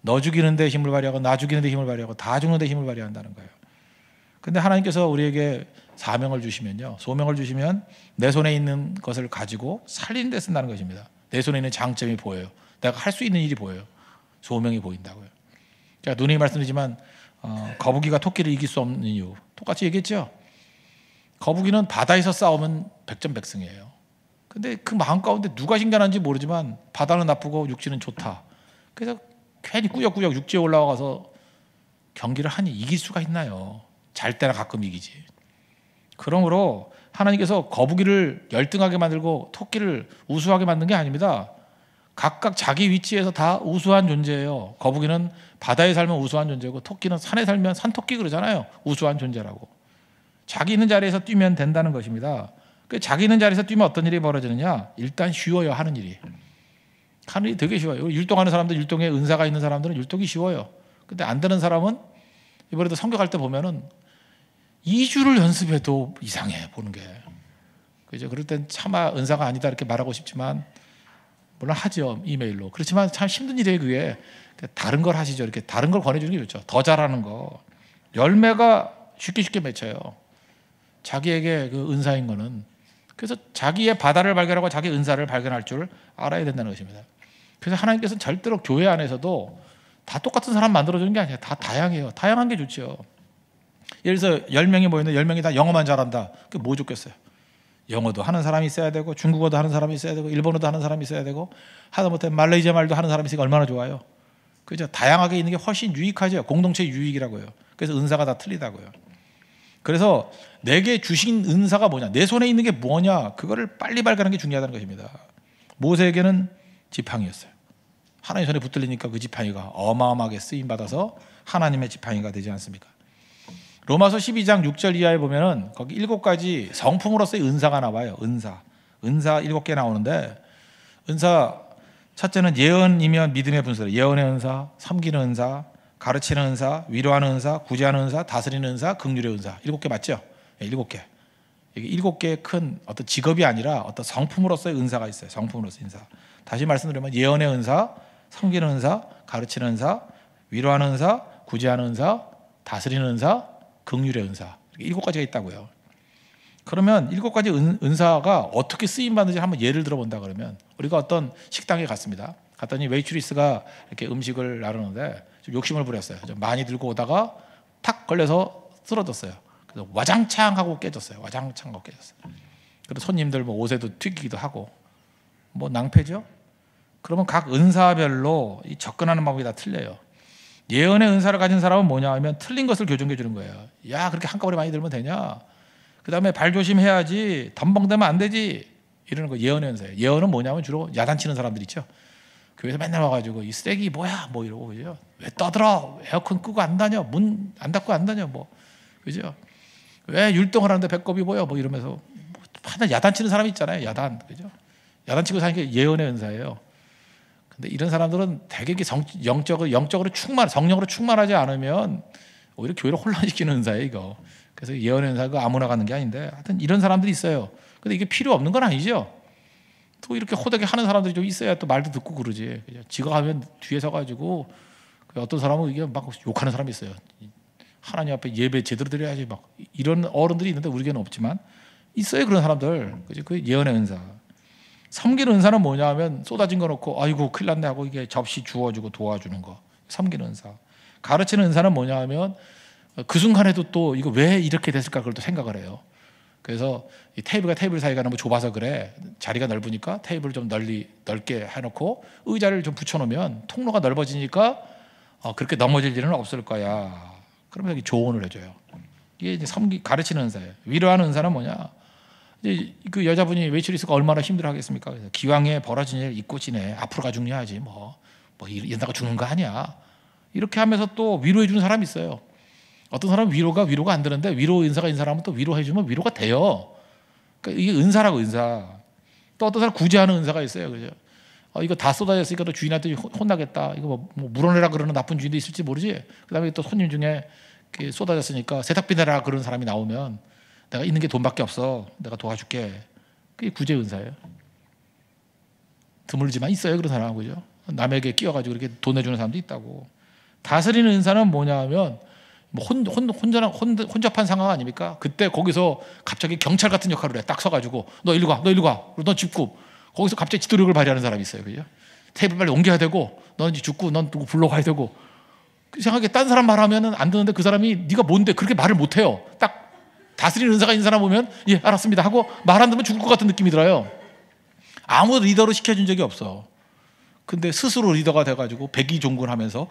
너 죽이는 데 힘을 발휘하고 나 죽이는 데 힘을 발휘하고 다 죽는 데 힘을 발휘한다는 거예요. 근데 하나님께서 우리에게 사명을 주시면요, 소명을 주시면 내 손에 있는 것을 가지고 살리는 데 쓴다는 것입니다. 내 손에 있는 장점이 보여요. 내가 할 수 있는 일이 보여요. 소명이 보인다고요. 제가 누누이 말씀드리지만 거북이가 토끼를 이길 수 없는 이유 똑같이 얘기했죠. 거북이는 바다에서 싸우면 백전백승이에요. 근데 그 마음 가운데 누가 신견한지 모르지만 바다는 나쁘고 육지는 좋다. 그래서 괜히 꾸역꾸역 육지에 올라가서 경기를 하니 이길 수가 있나요? 잘 때나 가끔 이기지. 그러므로 하나님께서 거북이를 열등하게 만들고 토끼를 우수하게 만든 게 아닙니다. 각각 자기 위치에서 다 우수한 존재예요. 거북이는 바다에 살면 우수한 존재고 토끼는 산에 살면 산토끼 그러잖아요. 우수한 존재라고. 자기 있는 자리에서 뛰면 된다는 것입니다. 자기 있는 자리에서 뛰면 어떤 일이 벌어지느냐? 일단 쉬워요. 하는 일이. 하는 일이 되게 쉬워요. 율동하는 사람들, 율동에 은사가 있는 사람들은 율동이 쉬워요. 근데 안 되는 사람은 이번에도 성격할 때 보면은 2주를 연습해도 이상해 보는 게. 그죠? 그럴 땐 차마 은사가 아니다 이렇게 말하고 싶지만 물론 하죠. 이메일로. 그렇지만 참 힘든 일이에요. 그게. 다른 걸 하시죠. 이렇게 다른 걸 권해주는 게 좋죠. 더 잘하는 거. 열매가 쉽게 맺혀요. 자기에게 그 은사인 거는. 그래서 자기의 바다를 발견하고 자기 은사를 발견할 줄 알아야 된다는 것입니다. 그래서 하나님께서는 절대로 교회 안에서도 다 똑같은 사람 만들어주는 게 아니에요. 다 다양해요. 다양한 게 좋죠. 예를 들어서 10명이 모였는데 10명이 다 영어만 잘한다. 그게 뭐 좋겠어요. 영어도 하는 사람이 있어야 되고 중국어도 하는 사람이 있어야 되고 일본어도 하는 사람이 있어야 되고 하다못해 말레이시아 말도 하는 사람이 있으니까 얼마나 좋아요. 그죠? 다양하게 있는 게 훨씬 유익하죠. 공동체 유익이라고요. 그래서 은사가 다 틀리다고요. 그래서 내게 주신 은사가 뭐냐, 내 손에 있는 게 뭐냐, 그거를 빨리 발견하는 게 중요하다는 것입니다. 모세에게는 지팡이였어요. 하나님 손에 붙들리니까 그 지팡이가 어마어마하게 쓰임받아서 하나님의 지팡이가 되지 않습니까? 로마서 12장 6절 이하에 보면은 거기 7가지 성품으로서의 은사가 나와요. 은사 7개 나오는데, 은사 첫째는 예언이면 믿음의 분수로 예언의 은사, 섬기는 은사, 가르치는 은사, 위로하는 은사, 구제하는 은사, 다스리는 은사, 긍휼의 은사. 7개 맞죠? 7개. 이게 7개의 큰 어떤 직업이 아니라 어떤 성품으로서의 은사가 있어요. 성품으로서의 은사. 다시 말씀드리면 예언의 은사, 섬기는 은사, 가르치는 은사, 위로하는 은사, 구제하는 은사, 다스리는 은사, 긍휼의 은사. 이렇게 7가지가 있다고요. 그러면 7가지 은사가 어떻게 쓰임 받는지 한번 예를 들어본다 그러면, 우리가 어떤 식당에 갔습니다. 갔더니 웨이트리스가 이렇게 음식을 나르는데 좀 욕심을 부렸어요. 좀 많이 들고 오다가 탁 걸려서 쓰러졌어요. 그래서 와장창 하고 깨졌어요. 와장창 하고 깨졌어요. 그래서 손님들 뭐 옷에도 튀기기도 하고 뭐 낭패죠. 그러면 각 은사별로 이 접근하는 방법이 다 틀려요. 예언의 은사를 가진 사람은 뭐냐 하면 틀린 것을 교정해 주는 거예요. 야, 그렇게 한꺼번에 많이 들면 되냐? 그 다음에 발 조심해야지, 덤벙대면 안 되지, 이러는 거 예언의 은사예요. 예언은 뭐냐면 주로 야단치는 사람들 있죠. 교회에서 맨날 와가지고 이 쓰레기 뭐야 뭐 이러고 그죠. 왜 떠들어? 에어컨 끄고 안 다녀? 문 안 닫고 안 다녀? 뭐 그죠? 왜 율동을 하는데 배꼽이 보여? 뭐 이러면서 하나 야단치는 사람이 있잖아요. 야단 그죠? 야단치고 사는 게 예언의 은사예요. 근데 이런 사람들은 되게 영적으로 성령으로 충만하지 않으면 오히려 교회를 혼란시키는 은사예요, 이거. 그래서 예언의 은사가 아무나 가는 게 아닌데, 하여튼 이런 사람들이 있어요. 근데 이게 필요 없는 건 아니죠. 또 이렇게 호되게 하는 사람들이 좀 있어야 또 말도 듣고 그러지. 그죠? 지가 가면 뒤에 서가지고 어떤 사람은 이게 막 욕하는 사람이 있어요. 하나님 앞에 예배 제대로 드려야지 막 이런 어른들이 있는데 우리 교회는 없지만 있어요, 그런 사람들. 그죠? 그 예언의 은사. 섬기는 은사는 뭐냐면 쏟아진 거 놓고 아이고 큰일 났네 하고 이게 접시 주워주고 도와주는 거. 섬기는 은사. 가르치는 은사는 뭐냐면 그 순간에도 또 이거 왜 이렇게 됐을까 그걸 또 생각을 해요. 그래서 이 테이블과 테이블 사이가 너무 좁아서 그래. 자리가 넓으니까 테이블을 좀 넓게 해놓고 의자를 좀 붙여놓으면 통로가 넓어지니까 그렇게 넘어질 일은 없을 거야. 그러면 여기 조언을 해줘요. 이게 이제 가르치는 은사예요. 위로하는 은사는 뭐냐? 이제 그 여자분이 웨이트리스가 얼마나 힘들어하겠습니까? 그래서 기왕에 벌어진 일 잊고 지내. 앞으로 가중요하지 뭐 이러다가 죽는 거 아니야. 이렇게 하면서 또 위로해 주는 사람이 있어요. 어떤 사람은 위로가 안 되는데 위로 은사가 있는 사람은 또 위로해 주면 위로가 돼요. 그러니까 이게 은사라고 은사. 또 어떤 사람 구제하는 은사가 있어요. 그죠? 이거 다 쏟아졌으니까 또 주인한테 혼나겠다. 이거 뭐 물어내라 그러는 나쁜 주인도 있을지 모르지. 그다음에 또 손님 중에 쏟아졌으니까 세탁비 내라 그런 사람이 나오면 내가 있는 게 돈밖에 없어. 내가 도와줄게. 그게 구제 은사예요. 드물지만 있어요, 그런 사람. 그죠? 남에게 끼워가지고 이렇게 돈 내주는 사람도 있다고. 다스리는 은사는 뭐냐면 뭐 혼잡한 상황 아닙니까? 그때 거기서 갑자기 경찰 같은 역할을 해. 딱 서가지고 너 일로 가. 너 죽고. 거기서 갑자기 지도력을 발휘하는 사람이 있어요. 그죠? 테이블 빨리 옮겨야 되고 넌 죽고 넌 누구 불러가야 되고. 이상하게 딴 사람 말하면은 안 듣는데 그 사람이 네가 뭔데 그렇게 말을 못해요. 딱 다스리는 은사가 있는 사람 보면 예 알았습니다 하고 말 안 듣으면 죽을 것 같은 느낌이 들어요. 아무도 리더로 시켜준 적이 없어. 근데 스스로 리더가 돼가지고 백의종군하면서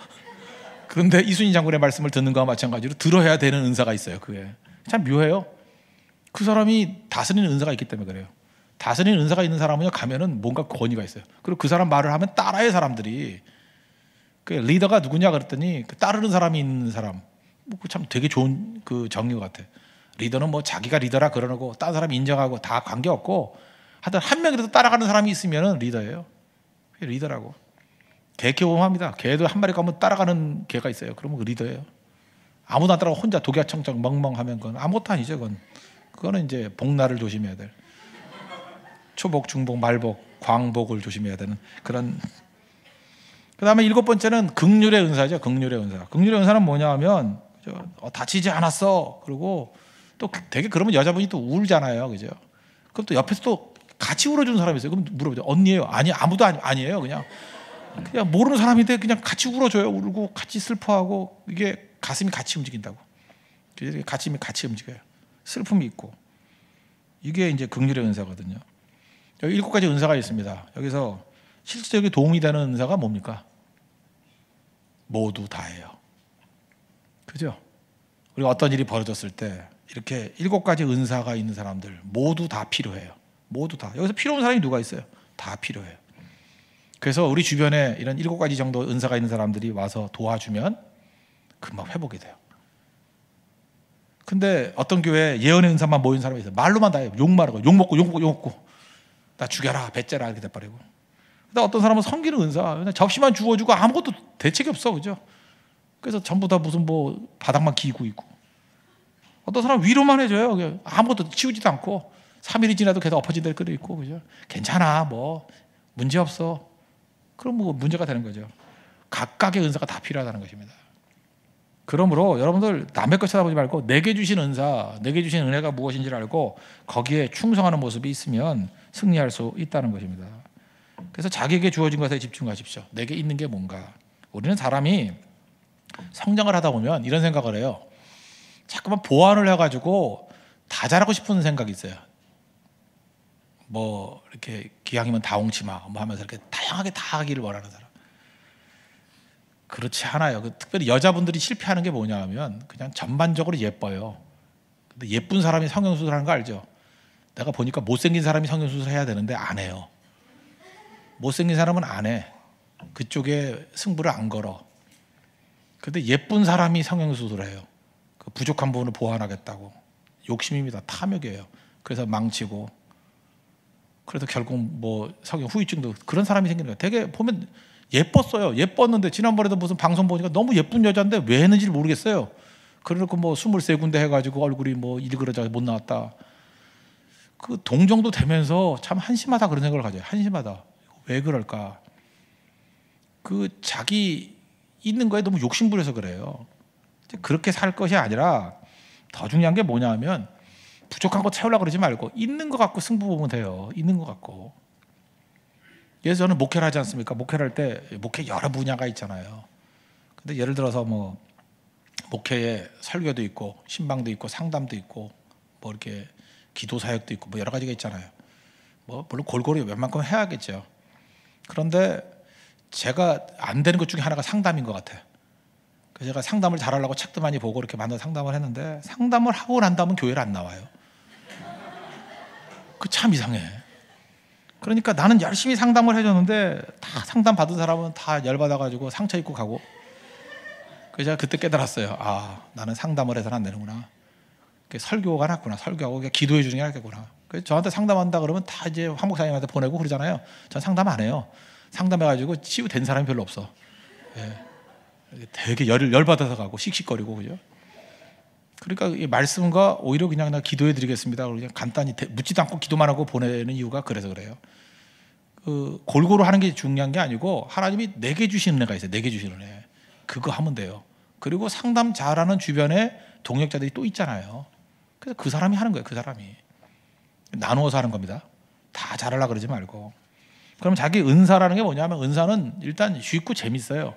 그런데 이순신 장군의 말씀을 듣는 거와 마찬가지로 들어야 되는 은사가 있어요. 그게 참 묘해요. 그 사람이 다스리는 은사가 있기 때문에 그래요. 다스리는 은사가 있는 사람은 가면은 뭔가 권위가 있어요. 그리고 그 사람 말을 하면 따라해 사람들이. 그 리더가 누구냐 그랬더니 그 따르는 사람이 있는 사람. 참 되게 좋은 그 정의 같아. 리더는 뭐 자기가 리더라 그러고 딴 사람 인정하고 다 관계없고 하여튼 한 명이라도 따라가는 사람이 있으면 리더예요. 그게 리더라고. 개 경험합니다. 개도 한 마리 가면 따라가는 개가 있어요. 그러면 그 리더예요. 아무도 안 따라가고 혼자 독야청청 멍멍하면 그건 아무것도 아니죠. 그거는 이제 복날을 조심해야 될. 초복, 중복, 말복, 광복을 조심해야 되는 그런. 그 다음에 7번째는 긍휼의 은사죠. 긍휼의 은사. 긍휼의 은사는 뭐냐 하면 다치지 않았어. 그리고 또 되게 그러면 여자분이 또 울잖아요. 그죠? 그럼 또 옆에서 또 같이 울어주는 사람이 있어요. 그럼 물어보죠. 언니예요? 아니, 아무도 아니에요. 그냥 모르는 사람인데 그냥 같이 울어줘요. 울고 같이 슬퍼하고 이게 가슴이 같이 움직인다고. 가슴이 같이 움직여요. 슬픔이 있고. 이게 이제 긍휼의 은사거든요. 여기 7가지 은사가 있습니다. 여기서 실질적인 도움이 되는 은사가 뭡니까? 모두 다예요. 그죠? 우리가 어떤 일이 벌어졌을 때 이렇게 7가지 은사가 있는 사람들 모두 다 필요해요. 모두 다. 여기서 필요 없는 사람이 누가 있어요? 다 필요해요. 그래서 우리 주변에 이런 7가지 정도 은사가 있는 사람들이 와서 도와주면 금방 회복이 돼요. 근데 어떤 교회에 예언의 은사만 모인 사람이 있어요. 말로만 다 해요. 욕만 하고 욕 먹고 나 죽여라 배째라 이렇게 돼버리고. 근데 어떤 사람은 섬기는 은사 그냥 접시만 주워주고 아무것도 대책이 없어. 그죠? 그래서 전부 다 무슨 뭐 바닥만 기고 있고. 어떤 사람은 위로만 해줘요. 아무것도 치우지도 않고 3일이 지나도 계속 엎어진 데를 끓여 있고. 그죠? 괜찮아 뭐 문제 없어. 그럼 뭐 문제가 되는 거죠. 각각의 은사가 다 필요하다는 것입니다. 그러므로 여러분들 남의 것 쳐다보지 말고 내게 주신 은사, 내게 주신 은혜가 무엇인지를 알고 거기에 충성하는 모습이 있으면 승리할 수 있다는 것입니다. 그래서 자기에게 주어진 것에 집중하십시오. 내게 있는 게 뭔가. 우리는 사람이 성장을 하다 보면 이런 생각을 해요. 자꾸만 보완을 해가지고 다 잘하고 싶은 생각이 있어요. 뭐 이렇게 기왕이면 다홍치마 뭐 하면서 이렇게 다양하게 다 하기를 원하는 사람. 그렇지 않아요. 특별히 여자분들이 실패하는 게 뭐냐 하면 그냥 전반적으로 예뻐요. 근데 예쁜 사람이 성형수술하는 거 알죠? 내가 보니까 못생긴 사람이 성형수술 해야 되는데 안 해요. 못생긴 사람은 안 해. 그쪽에 승부를 안 걸어. 근데 예쁜 사람이 성형수술을 해요. 그 부족한 부분을 보완하겠다고. 욕심입니다. 탐욕이에요. 그래서 망치고. 그래서 결국 뭐 성형 후유증도 그런 사람이 생기는 거예요. 되게 보면 예뻤어요. 예뻤는데 지난번에도 무슨 방송 보니까 너무 예쁜 여자인데 왜 했는지 모르겠어요. 그래놓고 뭐 23군데 해가지고 얼굴이 뭐 일그러져 못 나왔다. 그 동정도 되면서 참 한심하다 그런 생각을 가져요. 한심하다. 왜 그럴까? 그 자기 있는 거에 너무 욕심부려서 그래요. 그렇게 살 것이 아니라 더 중요한 게 뭐냐면 부족한 거 채우려고 그러지 말고 있는 거 갖고 승부 보면 돼요. 있는 거 갖고. 그래서 저는 목회를 하지 않습니까? 목회를 할 때 목회 여러 분야가 있잖아요. 근데 예를 들어서 뭐 목회에 설교도 있고 신방도 있고 상담도 있고 뭐 이렇게 기도 사역도 있고 뭐 여러 가지가 있잖아요. 뭐 물론 골고루 웬만큼 해야겠죠. 그런데 제가 안 되는 것 중에 하나가 상담인 것 같아요. 그래서 제가 상담을 잘하려고 책도 많이 보고 이렇게 만나서 상담을 했는데 상담을 하고 난 다음은 교회를 안 나와요. 그 참 이상해. 그러니까 나는 열심히 상담을 해줬는데 다 상담 받은 사람은 다 열받아가지고 상처 입고 가고. 그래서 제가 그때 깨달았어요. 아, 나는 상담을 해서는 안 되는구나. 설교가 낫구나. 설교하고 기도해 주는 게 낫겠구나. 그래서 저한테 상담한다 그러면 다 이제 황 목사님한테 보내고 그러잖아요. 전 상담 안 해요. 상담해가지고 치유된 사람이 별로 없어. 예. 되게 열받아서 가고 씩씩거리고 그죠. 그러니까 이 말씀과 오히려 그냥 나 기도해 드리겠습니다. 그냥 간단히 묻지도 않고 기도만 하고 보내는 이유가 그래서 그래요. 그 골고루 하는 게 중요한 게 아니고 하나님이 내게 주신 은혜가 있어요. 내게 주신 은혜. 그거 하면 돼요. 그리고 상담 잘하는 주변에 동역자들이 또 있잖아요. 그래서 그 사람이 하는 거예요. 그 사람이. 나누어서 하는 겁니다. 다 잘하려고 그러지 말고. 그럼 자기 은사라는 게 뭐냐면 은사는 일단 쉽고 재밌어요.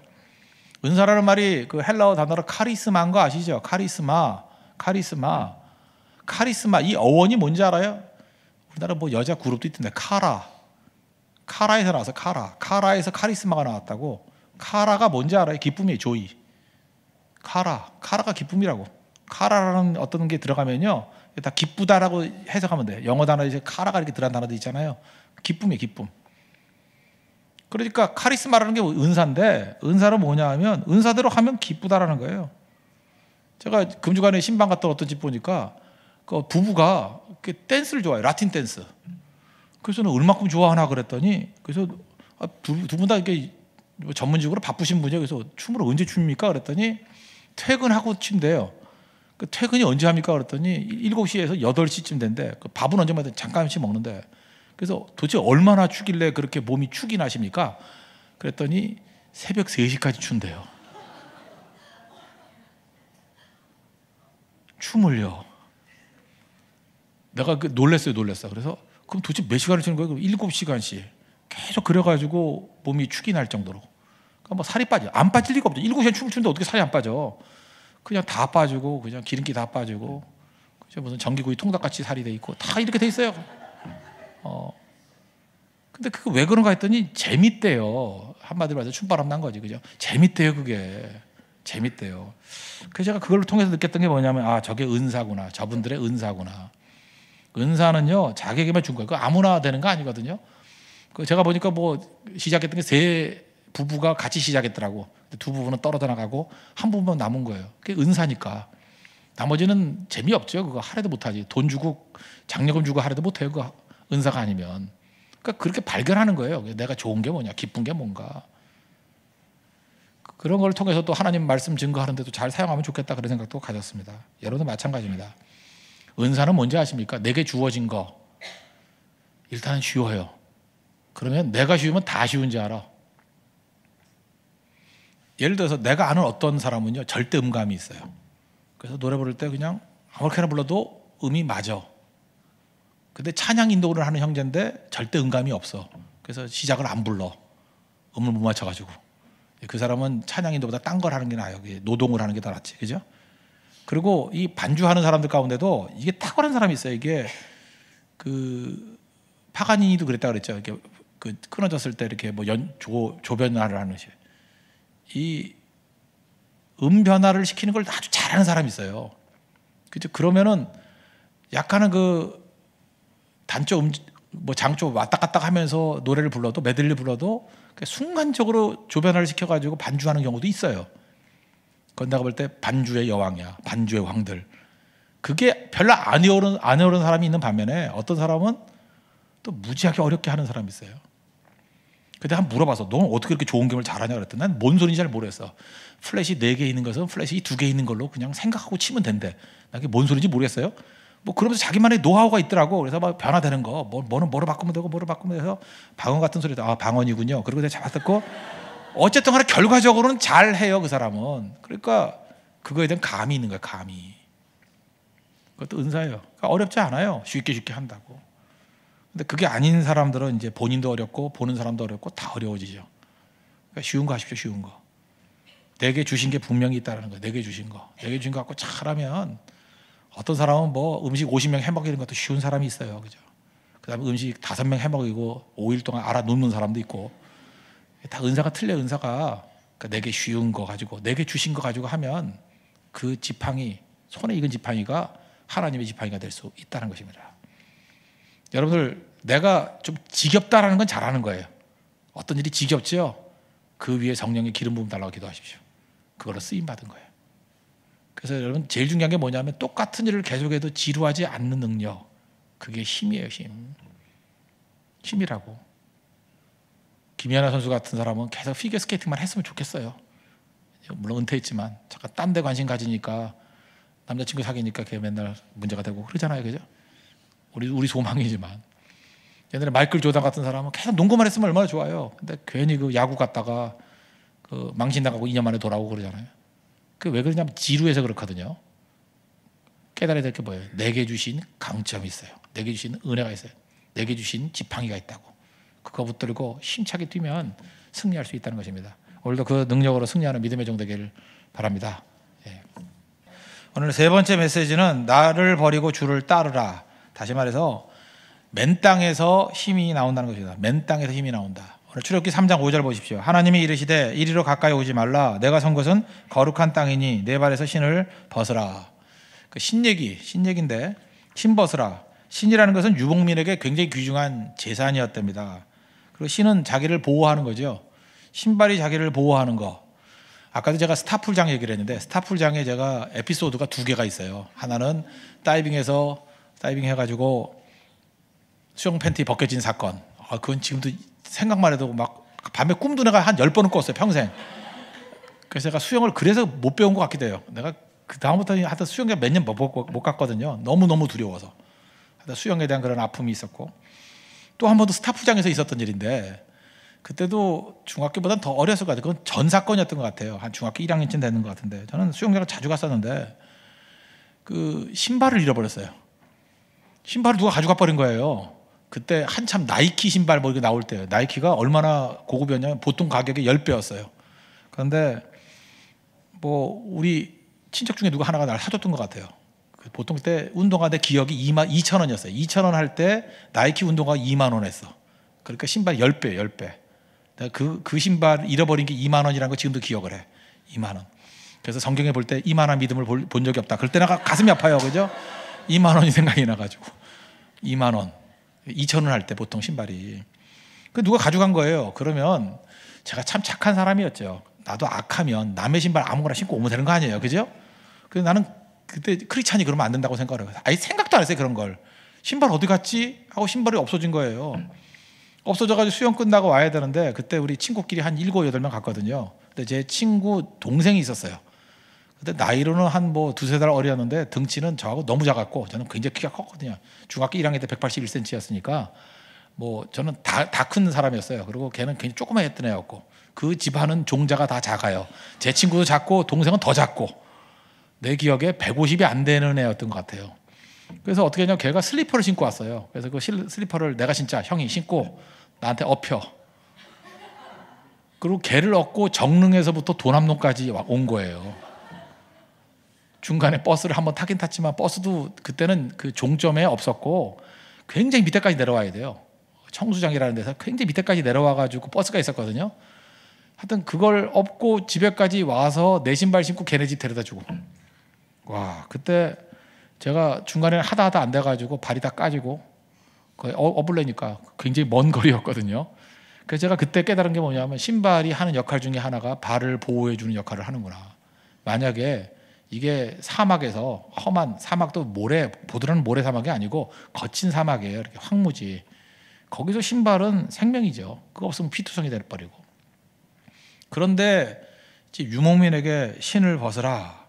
은사라는 말이 그 헬라어 단어로 카리스마인 거 아시죠? 카리스마. 이 어원이 뭔지 알아요? 우리나라 뭐 여자 그룹도 있던데 카라에서 나와서 카라에서 카리스마가 나왔다고. 카라가 뭔지 알아요? 기쁨이에요. 조이. 카라가 기쁨이라고. 카라라는 어떤 게 들어가면요 다 기쁘다라고 해석하면 돼요. 영어 단어 이제 카라가 이렇게 들어간 단어도 있잖아요. 기쁨이에요. 기쁨. 그러니까 카리스마라는 게 은사인데 은사는 뭐냐 하면 은사대로 하면 기쁘다라는 거예요. 제가 금주간에 신방 갔다 어떤 집 보니까 그 부부가 댄스를 좋아해요. 라틴 댄스. 그래서 저는 얼마큼 좋아하나 그랬더니 그래서 두 분 다 이렇게 전문직으로 바쁘신 분이에요. 그래서 춤을 언제 춥니까? 그랬더니 퇴근하고 춘대요. 그 퇴근이 언제 합니까? 그랬더니 7시에서 8시쯤 된대. 그 밥은 언제 먹는데 잠깐씩 먹는데. 그래서 도대체 얼마나 추길래 그렇게 몸이 축이 나십니까? 그랬더니 새벽 3시까지 춘대요. 춤을요. 내가 놀랬어요. 그래서 그럼 도대체 몇 시간을 추는 거예요? 7시간씩. 계속 그래가지고 몸이 축이 날 정도로. 그러니까 뭐 살이 빠져. 안 빠질 리가 없죠. 7시간 춤을 추는데 어떻게 살이 안 빠져? 그냥 다 빠지고, 그냥 기름기 다 빠지고, 그죠? 무슨 전기구이 통닭같이 살이 돼 있고, 다 이렇게 돼 있어요. 근데 그거 왜 그런가 했더니 재밌대요. 한마디로 말해서 춤바람 난 거지, 그죠? 재밌대요, 그게. 재밌대요. 그래서 제가 그걸 통해서 느꼈던 게 뭐냐면, 아, 저게 은사구나. 저분들의 은사구나. 은사는요, 자기에게만 준 거예요. 그거 아무나 되는 거 아니거든요. 그 제가 보니까 뭐 시작했던 게 세 부부가 같이 시작했더라고. 두 부부는 떨어져 나가고 한 부부만 남은 거예요. 그게 은사니까. 나머지는 재미없죠. 그거 하려도 못하지. 돈 주고 장려금 주고 하려도 못해요. 그거 은사가 아니면. 그러니까 그렇게 발견하는 거예요. 내가 좋은 게 뭐냐, 기쁜 게 뭔가. 그런 걸 통해서 또 하나님 말씀 증거하는데도 잘 사용하면 좋겠다 그런 생각도 가졌습니다. 여러분도 마찬가지입니다. 은사는 뭔지 아십니까? 내게 주어진 거 일단은 쉬워요. 그러면 내가 쉬우면 다 쉬운지 알아. 예를 들어서 내가 아는 어떤 사람은요 절대 음감이 있어요. 그래서 노래 부를 때 그냥 아무렇게나 불러도 음이 맞아. 근데 찬양 인도를 하는 형제인데 절대 음감이 없어. 그래서 시작을 안 불러. 음을 못 맞춰가지고. 그 사람은 찬양 인도보다 딴 걸 하는 게 나아요. 노동을 하는 게 더 낫지, 그죠? 그리고 이 반주하는 사람들 가운데도 이게 탁월한 사람이 있어요. 이게 그 파가니니도 그랬다 그랬죠. 이렇게 그 끊어졌을 때 이렇게 뭐 조변화를 하는 식. 이 변화를 시키는 걸 아주 잘하는 사람이 있어요. 그죠? 그러면은 약간은 그 단조 뭐 장조 왔다 갔다 하면서 노래를 불러도 메들리 불러도 순간적으로 조변화를 시켜가지고 반주하는 경우도 있어요. 그건 내가 볼 때 반주의 여왕이야. 반주의 왕들. 그게 별로 안 어려운 사람이 있는 반면에 어떤 사람은 또 무지하게 어렵게 하는 사람이 있어요. 근데 한번 물어봐서 너는 어떻게 그렇게 좋은 gem을 잘하냐 그랬더니 난 뭔 소리인지 잘 모르겠어. 플랫이 4개 있는 것은 플랫이 2개 있는 걸로 그냥 생각하고 치면 된대. 난 그게 뭔 소리인지 모르겠어요. 뭐 그러면서 자기만의 노하우가 있더라고. 그래서 막 변화되는 거, 뭐는 뭐로 바꾸면 되고 뭐로 바꾸면 돼서 방언 같은 소리도 방언이군요. 그리고 내가 잡아듣고 어쨌든 간에 결과적으로는 잘 해요 그 사람은. 그러니까 그거에 대한 감이 있는 거야. 감이. 그것도 은사예요. 그러니까 어렵지 않아요. 쉽게 한다고. 근데 그게 아닌 사람들은 이제 본인도 어렵고 보는 사람도 어렵고 다 어려워지죠. 그러니까 쉬운 거 하십시오. 쉬운 거. 내게 주신 게 분명히 있다는 거예요. 내게 주신 거 갖고 잘하면 어떤 사람은 뭐 음식 50명 해먹이는 것도 쉬운 사람이 있어요. 그죠? 그다음에 음식 5명 해먹이고 5일 동안 알아놓는 사람도 있고 다 은사가 틀려. 은사가 그러니까 내게 쉬운 거 가지고 내게 주신 거 가지고 하면 그 지팡이 손에 익은 지팡이가 하나님의 지팡이가 될 수 있다는 것입니다. 여러분들 내가 좀 지겹다라는 건 잘하는 거예요. 어떤 일이 지겹죠? 그 위에 성령의 기름 부음 달라고 기도하십시오. 그걸로 쓰임 받은 거예요. 그래서 여러분 제일 중요한 게 뭐냐면 똑같은 일을 계속해도 지루하지 않는 능력. 그게 힘이에요. 힘이라고. 김연아 선수 같은 사람은 계속 피겨스케이팅만 했으면 좋겠어요. 물론 은퇴했지만 잠깐 딴 데 관심 가지니까 남자친구 사귀니까 걔 맨날 문제가 되고 그러잖아요. 그죠? 우리 소망이지만 옛날에 마이클 조던 같은 사람은 계속 농구만 했으면 얼마나 좋아요. 근데 괜히 그 야구 갔다가 그 망신 나가고 2년 만에 돌아오고 그러잖아요. 그 왜 그러냐면 지루해서 그렇거든요. 깨달아야 될 게 뭐예요? 내게 주신 강점이 있어요. 내게 주신 은혜가 있어요. 내게 주신 지팡이가 있다고. 그거 붙들고 힘차게 뛰면 승리할 수 있다는 것입니다. 오늘도 그 능력으로 승리하는 믿음의 종 되기를 바랍니다. 예. 오늘 세 번째 메시지는 나를 버리고 주를 따르라. 다시 말해서 맨 땅에서 힘이 나온다는 것입니다. 맨 땅에서 힘이 나온다. 오늘 출애굽기 3장 5절 보십시오. 하나님이 이르시되 이리로 가까이 오지 말라. 내가 선 것은 거룩한 땅이니 내 발에서 신을 벗으라. 그 신얘기인데 신 벗으라. 신이라는 것은 유목민에게 굉장히 귀중한 재산이었답니다. 그리고 신은 자기를 보호하는 거죠. 신발이 자기를 보호하는 거. 아까도 제가 스타풀장 얘기를 했는데 스타풀장에 제가 에피소드가 2개가 있어요. 하나는 다이빙 해가지고 수영 팬티 벗겨진 사건. 그건 지금도 생각만 해도 막 밤에 꿈도 내가 한 10번은 꿨어요. 평생. 그래서 제가 수영을 그래서 못 배운 것 같기도 해요. 내가 그 다음부터 하여튼 수영에 몇 년 못 갔거든요. 너무너무 두려워서. 하여튼 수영에 대한 그런 아픔이 있었고 또 한 번도 스타풀장에서 있었던 일인데 그때도 중학교보다는 더 어렸을 것 같아요. 그건 전 사건이었던 것 같아요. 한 중학교 1학년쯤 되는 것 같은데 저는 수영장을 자주 갔었는데 그 신발을 잃어버렸어요. 신발을 누가 가져가 버린 거예요. 그때 한참 나이키 신발 뭐 이렇게 나올 때예요. 나이키가 얼마나 고급이었냐면 보통 가격의 10배였어요. 그런데 뭐 우리 친척 중에 누가 하나가 날 사줬던 것 같아요. 보통 그때 운동화 내 기억이 2,000원이었어요. 2,000원 할 때 나이키 운동화가 2만 원 했어. 그러니까 신발 10배. 그 신발 잃어버린 게 2만 원이라는 거 지금도 기억을 해. 2만 원. 그래서 성경에 볼 때 이만한 믿음을 본 적이 없다. 그럴 때 내가 가슴이 아파요. 그죠? 2만 원이 생각이 나가지고 2만 원. 2,000원 할 때 보통 신발이. 그 누가 가져간 거예요. 그러면 제가 참 착한 사람이었죠. 나도 악하면 남의 신발 아무거나 신고 오면 되는 거 아니에요. 그죠? 그래서 나는 그때 크리스찬이 그러면 안 된다고 생각을 해요. 아예 생각도 안 했어요. 그런 걸. 신발 어디 갔지? 하고 신발이 없어진 거예요. 없어져가지고 수영 끝나고 와야 되는데 그때 우리 친구끼리 한 7, 8명 갔거든요. 근데 제 친구 동생이 있었어요. 근데 나이로는 한 뭐 2-3달 어렸는데 덩치는 저하고 너무 작았고 저는 굉장히 키가 컸거든요. 중학교 1학년 때 181cm였으니까 뭐 저는 다 큰 사람이었어요. 그리고 걔는 굉장히 조그만했던 애였고 그 집안은 종자가 다 작아요. 제 친구도 작고 동생은 더 작고 내 기억에 150이 안 되는 애였던 것 같아요. 그래서 어떻게 했냐면 걔가 슬리퍼를 신고 왔어요. 그래서 그 슬리퍼를 내가 진짜 형이 신고 나한테 업혀. 그리고 걔를 얻고 정릉에서부터 도남동까지 온 거예요. 중간에 버스를 한번 타긴 탔지만 버스도 그때는 그 종점에 없었고 굉장히 밑에까지 내려와야 돼요. 청수장이라는 데서 굉장히 밑에까지 내려와가지고 버스가 있었거든요. 하여튼 그걸 업고 집에까지 와서 내 신발 신고 걔네 집 데려다 주고. 와, 그때 제가 중간에 하다 안 돼가지고 발이 다 까지고 어블레니까 굉장히 먼 거리였거든요. 그래서 제가 그때 깨달은 게 뭐냐면 신발이 하는 역할 중에 하나가 발을 보호해 주는 역할을 하는구나. 만약에 이게 사막에서 험한 사막도 모래, 보드라는 모래 사막이 아니고 거친 사막이에요. 이렇게 황무지. 거기서 신발은 생명이죠. 그거 없으면 피투성이 돼버리고. 그런데 유목민에게 신을 벗으라.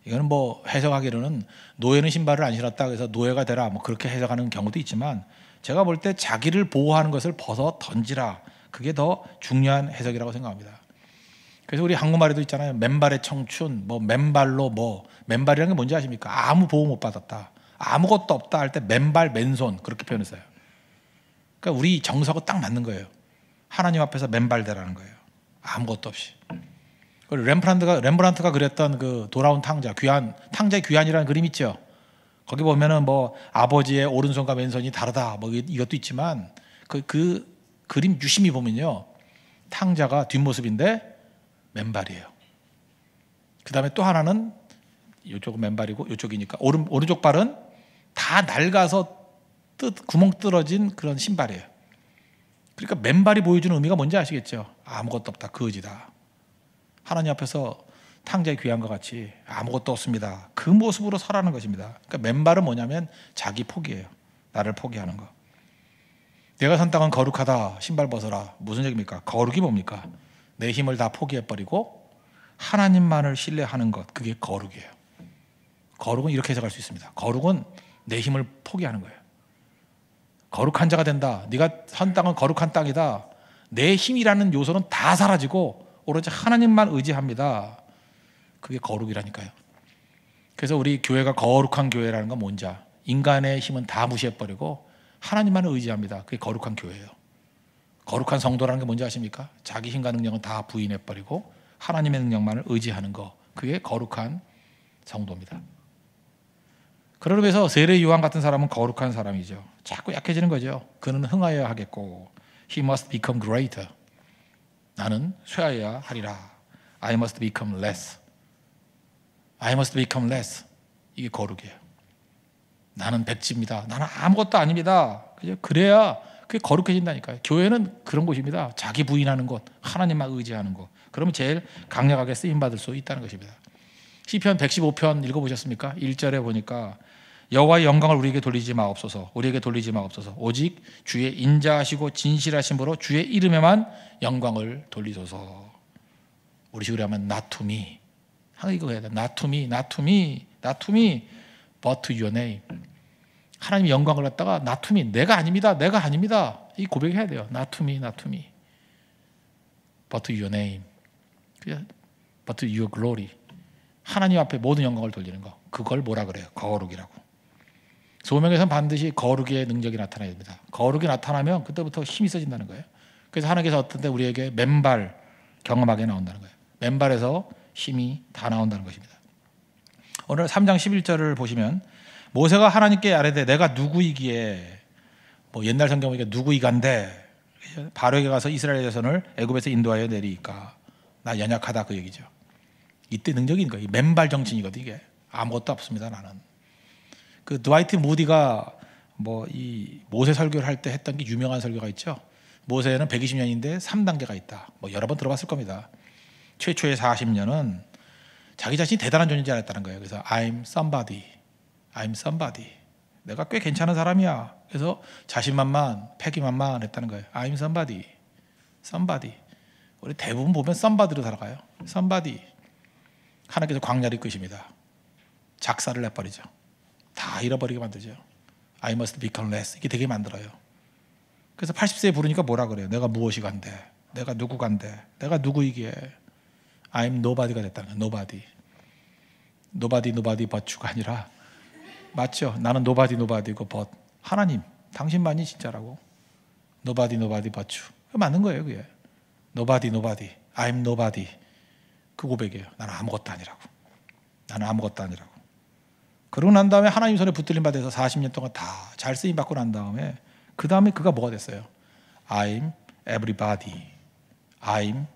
이거는 뭐 해석하기로는 노예는 신발을 안 신었다 그래서 노예가 되라 뭐 그렇게 해석하는 경우도 있지만 제가 볼 때 자기를 보호하는 것을 벗어 던지라. 그게 더 중요한 해석이라고 생각합니다. 그래서 우리 한국말에도 있잖아요. 맨발의 청춘, 뭐 맨발로 뭐 맨발이라는 게 뭔지 아십니까? 아무 보호 못 받았다, 아무것도 없다 할 때 맨발 맨손 그렇게 표현했어요. 그러니까 우리 정서하고 딱 맞는 거예요. 하나님 앞에서 맨발대라는 거예요. 아무것도 없이. 렘브란트가 그렸던 그 돌아온 탕자, 탕자의 귀환이라는 그림 있죠. 거기 보면은 뭐 아버지의 오른손과 왼손이 다르다 뭐 이것도 있지만 그 그림 유심히 보면요, 탕자가 뒷모습인데 맨발이에요. 그 다음에 또 하나는 이쪽은 맨발이고 이쪽이니까 오른쪽 발은 다 낡아서 구멍 뚫어진 그런 신발이에요. 그러니까 맨발이 보여주는 의미가 뭔지 아시겠죠? 아무것도 없다, 거지다. 하나님 앞에서 탕자의 귀환과 같이 아무것도 없습니다. 그 모습으로 살아가는 것입니다. 그러니까 맨발은 뭐냐면 자기 포기예요. 나를 포기하는 거. 내가 산 땅은 거룩하다, 신발 벗어라. 무슨 얘기입니까? 거룩이 뭡니까? 내 힘을 다 포기해버리고 하나님만을 신뢰하는 것, 그게 거룩이에요. 거룩은 이렇게 해석할 수 있습니다. 거룩은 내 힘을 포기하는 거예요. 거룩한 자가 된다. 네가 산 땅은 거룩한 땅이다. 내 힘이라는 요소는 다 사라지고 오로지 하나님만 의지합니다. 그게 거룩이라니까요. 그래서 우리 교회가 거룩한 교회라는 건 뭔지, 인간의 힘은 다 무시해버리고 하나님만을 의지합니다. 그게 거룩한 교회예요. 거룩한 성도라는 게 뭔지 아십니까? 자기 힘과 능력은 다 부인해버리고 하나님의 능력만을 의지하는 거, 그게 거룩한 성도입니다. 그러기 위해서 세례 요한 같은 사람은 거룩한 사람이죠. 자꾸 약해지는 거죠. 그는 흥하여야 하겠고 He must become greater. 나는 쇠하여야 하리라. I must become less. I must become less. 이게 거룩이에요. 나는 백지입니다. 나는 아무것도 아닙니다. 그래야 그게 거룩해진다니까요. 교회는 그런 곳입니다. 자기 부인하는 것, 하나님만 의지하는 것. 그러면 제일 강력하게 쓰임받을 수 있다는 것입니다. 시편 115편 읽어보셨습니까? 1절에 보니까 여호와의 영광을 우리에게 돌리지 마옵소서. 우리에게 돌리지 마옵소서. 오직 주의 인자하시고 진실하심으로 주의 이름에만 영광을 돌리소서. 우리 식으로 하면 not to me. 이거 해야 돼. not to me, not to me, not to me, but to your name. 하나님의 영광을 갖다가 not to me, 내가 아닙니다, 내가 아닙니다. 이 고백해야 돼요. not to me, not to me, but to your name, but to your glory. 하나님 앞에 모든 영광을 돌리는 거, 그걸 뭐라 그래요? 거룩이라고. 소명에서는 반드시 거룩의 능력이 나타나야 됩니다. 거룩이 나타나면 그때부터 힘이 세진다는 거예요. 그래서 하나님께서 어떤 때 우리에게 맨발 경험하게 나온다는 거예요. 맨발에서 힘이 다 나온다는 것입니다. 오늘 3장 11절을 보시면 모세가 하나님께 아뢰되 내가 누구이기에, 뭐 옛날 성경 보니까 누구이간데 바로에게 가서 이스라엘 자손을 애굽에서 인도하여 내리니까 나 연약하다, 그 얘기죠. 이때 능력이 있는 거예요. 맨발 정신이거든. 이게 아무것도 없습니다, 나는. 그 드와이트 무디가 뭐 이 모세 설교를 할 때 했던 게 유명한 설교가 있죠. 모세는 120년인데 3단계가 있다. 뭐 여러 번 들어봤을 겁니다. 최초의 40년은 자기 자신이 대단한 존재인 줄 알았다는 거예요. 그래서 I'm somebody, I'm somebody. 내가 꽤 괜찮은 사람이야. 그래서 자신만만, 패기만만 했다는 거예요. I'm somebody, somebody. 우리 대부분 보면 somebody로 살아가요. somebody. 하나님께서 광야를 이끄십니다. 작사를 내버리죠. 다 잃어버리게 만들죠. I must become less. 이게 되게 만들어요. 그래서 80세에 부르니까 뭐라 그래요? 내가 무엇이 간대? 내가 누구 간대? 내가 누구이기에? I'm nobody가 됐다는 거예요. nobody. nobody, nobody but you가 아니라, 맞죠? 나는 nobody, nobody고 but 하나님, 당신만이 진짜라고. nobody, nobody but you. 그게 맞는 거예요, 그게. nobody, nobody. I'm nobody. 그 고백이에요. 나는 아무것도 아니라고. 나는 아무것도 아니라고. 그러고 난 다음에 하나님 손에 붙들림 받아서 40년 동안 다 잘 쓰임 받고 난 다음에 그 다음에 그가 뭐가 됐어요? I'm everybody. I'm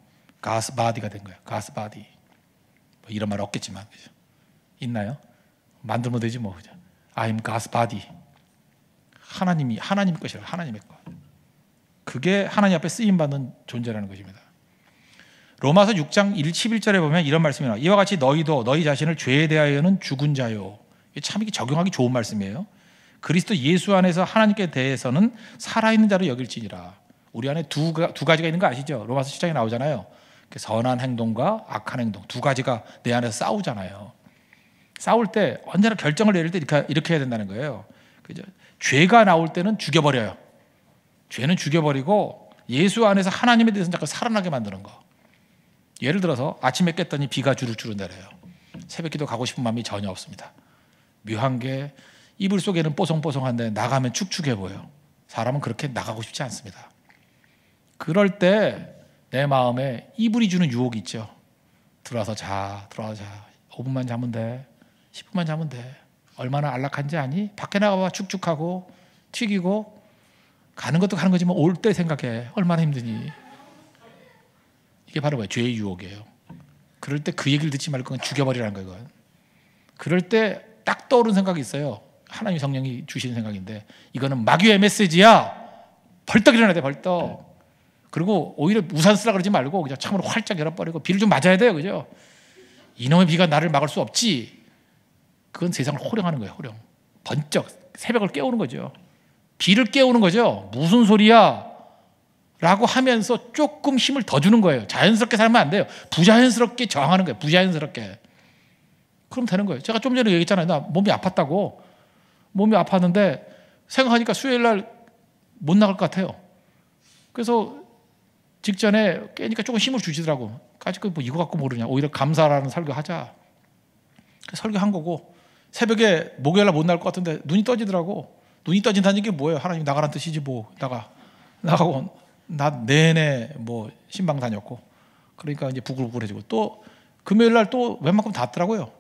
God's body가 된 거예요. God's body. 뭐 이런 말 없겠지만, 그죠? 있나요? 만들면 되지 뭐. 그죠? I'm God's body. 하나님 것이라, 하나님의 것. 그게 하나님 앞에 쓰임 받는 존재라는 것입니다. 로마서 6장 11절에 보면 이런 말씀이 나와요. 이와 같이 너희도 너희 자신을 죄에 대하여는 죽은 자요. 참 이게 적용하기 좋은 말씀이에요. 그리스도 예수 안에서 하나님께 대해서는 살아있는 자로 여길지니라. 우리 안에 두 가지가 있는 거 아시죠? 로마서 7장에 나오잖아요. 선한 행동과 악한 행동 두 가지가 내 안에서 싸우잖아요. 싸울 때 언제나 결정을 내릴 때 이렇게 해야 된다는 거예요. 그죠? 죄가 나올 때는 죽여버려요. 죄는 죽여버리고 예수 안에서 하나님에 대해서 자꾸 살아나게 만드는 거. 예를 들어서 아침에 깼더니 비가 주룩주룩 내려요. 새벽기도 가고 싶은 마음이 전혀 없습니다. 묘한 게 이불 속에는 뽀송뽀송한데 나가면 축축해 보여요. 사람은 그렇게 나가고 싶지 않습니다. 그럴 때 내 마음에 이불이 주는 유혹이 있죠. 들어와서 자. 5분만 자면 돼. 10분만 자면 돼. 얼마나 안락한지 아니? 밖에 나가봐 축축하고 튀기고 가는 것도 가는 거지만 올 때 생각해. 얼마나 힘드니. 이게 바로 뭐예요? 죄의 유혹이에요. 그럴 때 그 얘기를 듣지 말고 그냥 죽여버리라는 거예요. 이건. 그럴 때 딱 떠오르는 생각이 있어요. 하나님 성령이 주시는 생각인데 이거는 마귀의 메시지야. 벌떡 일어나야 돼. 벌떡. 그리고 오히려 우산 쓰라 그러지 말고 그냥 창문을 활짝 열어버리고 비를 좀 맞아야 돼요. 그죠? 이놈의 비가 나를 막을 수 없지. 그건 세상을 호령하는 거예요. 호령. 번쩍 새벽을 깨우는 거죠. 비를 깨우는 거죠. 무슨 소리야? 라고 하면서 조금 힘을 더 주는 거예요. 자연스럽게 살면 안 돼요. 부자연스럽게 저항하는 거예요. 부자연스럽게. 그럼 되는 거예요. 제가 좀 전에 얘기했잖아요. 나 몸이 아팠다고. 몸이 아팠는데 생각하니까 수요일 날 못 나갈 것 같아요. 그래서 직전에 깨니까 조금 힘을 주시더라고. 까짓 뭐 이거 갖고 모르냐. 오히려 감사라는 설교하자. 설교한 거고 새벽에 목요일 날 못 나갈 것 같은데 눈이 떠지더라고. 눈이 떠진다는 게 뭐예요? 하나님 나가라는 뜻이지 뭐. 나가고 나 내내 뭐 신방 다녔고 그러니까 이제 부글부글해지고 또 금요일 날 또 웬만큼 닿더라고요.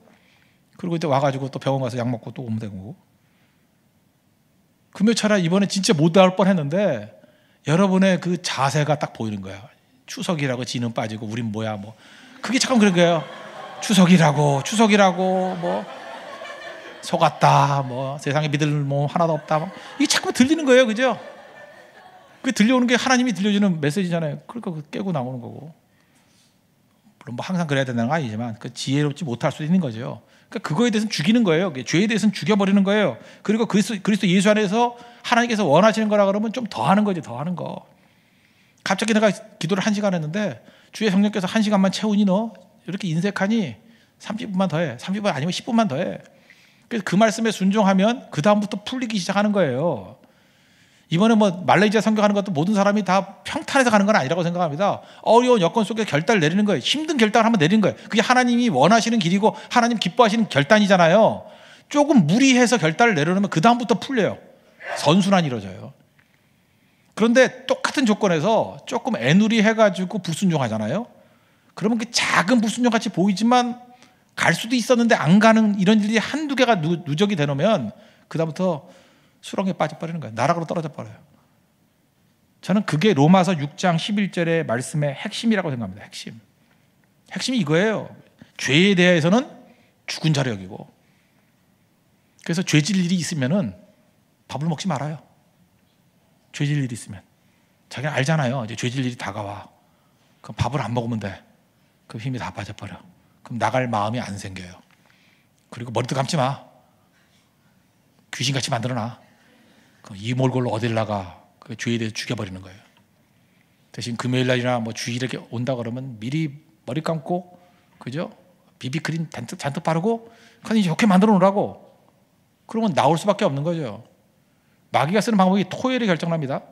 그리고 이때 와가지고 또 병원 가서 약 먹고 또 오면 되고 금요 차라리 이번에 진짜 못 나올 뻔했는데 여러분의 그 자세가 딱 보이는 거야. 추석이라고 지는 빠지고 우린 뭐야 뭐 그게 잠깐 그런 거예요. 추석이라고 뭐 속았다 뭐 세상에 믿을 뭐 하나도 없다 뭐 이게 자꾸 들리는 거예요. 그죠? 그게 들려오는 게 하나님이 들려주는 메시지잖아요. 그러니까 깨고 나오는 거고. 물론 뭐 항상 그래야 된다는 건 아니지만 그 지혜롭지 못할 수 있는 거죠. 그러니까 그거에 대해서는 죽이는 거예요. 죄에 대해서는 죽여버리는 거예요. 그리고 그리스도 예수 안에서 하나님께서 원하시는 거라 그러면 좀 더 하는 거지. 더 하는 거. 갑자기 내가 기도를 1시간 했는데 주의 성령께서 1시간만 채우니 너 이렇게 인색하니 30분만 더 해. 30분 아니면 10분만 더 해. 그래서 그 말씀에 순종하면 그 다음부터 풀리기 시작하는 거예요. 이번에 뭐 말레이시아 선교하는 것도 모든 사람이 다 평탄해서 가는 건 아니라고 생각합니다. 어려운 여건 속에 결단을 내리는 거예요. 힘든 결단을 한번 내리는 거예요. 그게 하나님이 원하시는 길이고 하나님 기뻐하시는 결단이잖아요. 조금 무리해서 결단을 내려놓으면 그 다음부터 풀려요. 선순환이 이루어져요. 그런데 똑같은 조건에서 조금 애누리 해가지고 불순종하잖아요. 그러면 그 작은 불순종 같이 보이지만 갈 수도 있었는데 안 가는 이런 일이 한두 개가 누적이 되놓으면 그 다음부터 수렁에 빠져버리는 거예요. 나락으로 떨어져 버려요. 저는 그게 로마서 6장 11절의 말씀의 핵심이라고 생각합니다. 핵심이 이거예요. 죄에 대해서는 죽은 자로 여기고 그래서 죄질 일이 있으면은 밥을 먹지 말아요. 죄질 일이 있으면 자기는 알잖아요. 이제 죄질 일이 다가와. 그럼 밥을 안 먹으면 돼. 그럼 힘이 다 빠져버려. 그럼 나갈 마음이 안 생겨요. 그리고 머리도 감지 마. 귀신같이 만들어놔. 이몰골로 어딜 나가. 그 죄에 대해서 죽여버리는 거예요. 대신 금요일날이나 뭐 주일에 온다 그러면 미리 머리 감고 그죠? 비비크림 잔뜩 바르고 컨디션 좋게 만들어 놓으라고. 그러면 나올 수밖에 없는 거죠. 마귀가 쓰는 방법이 토요일에 결정납니다.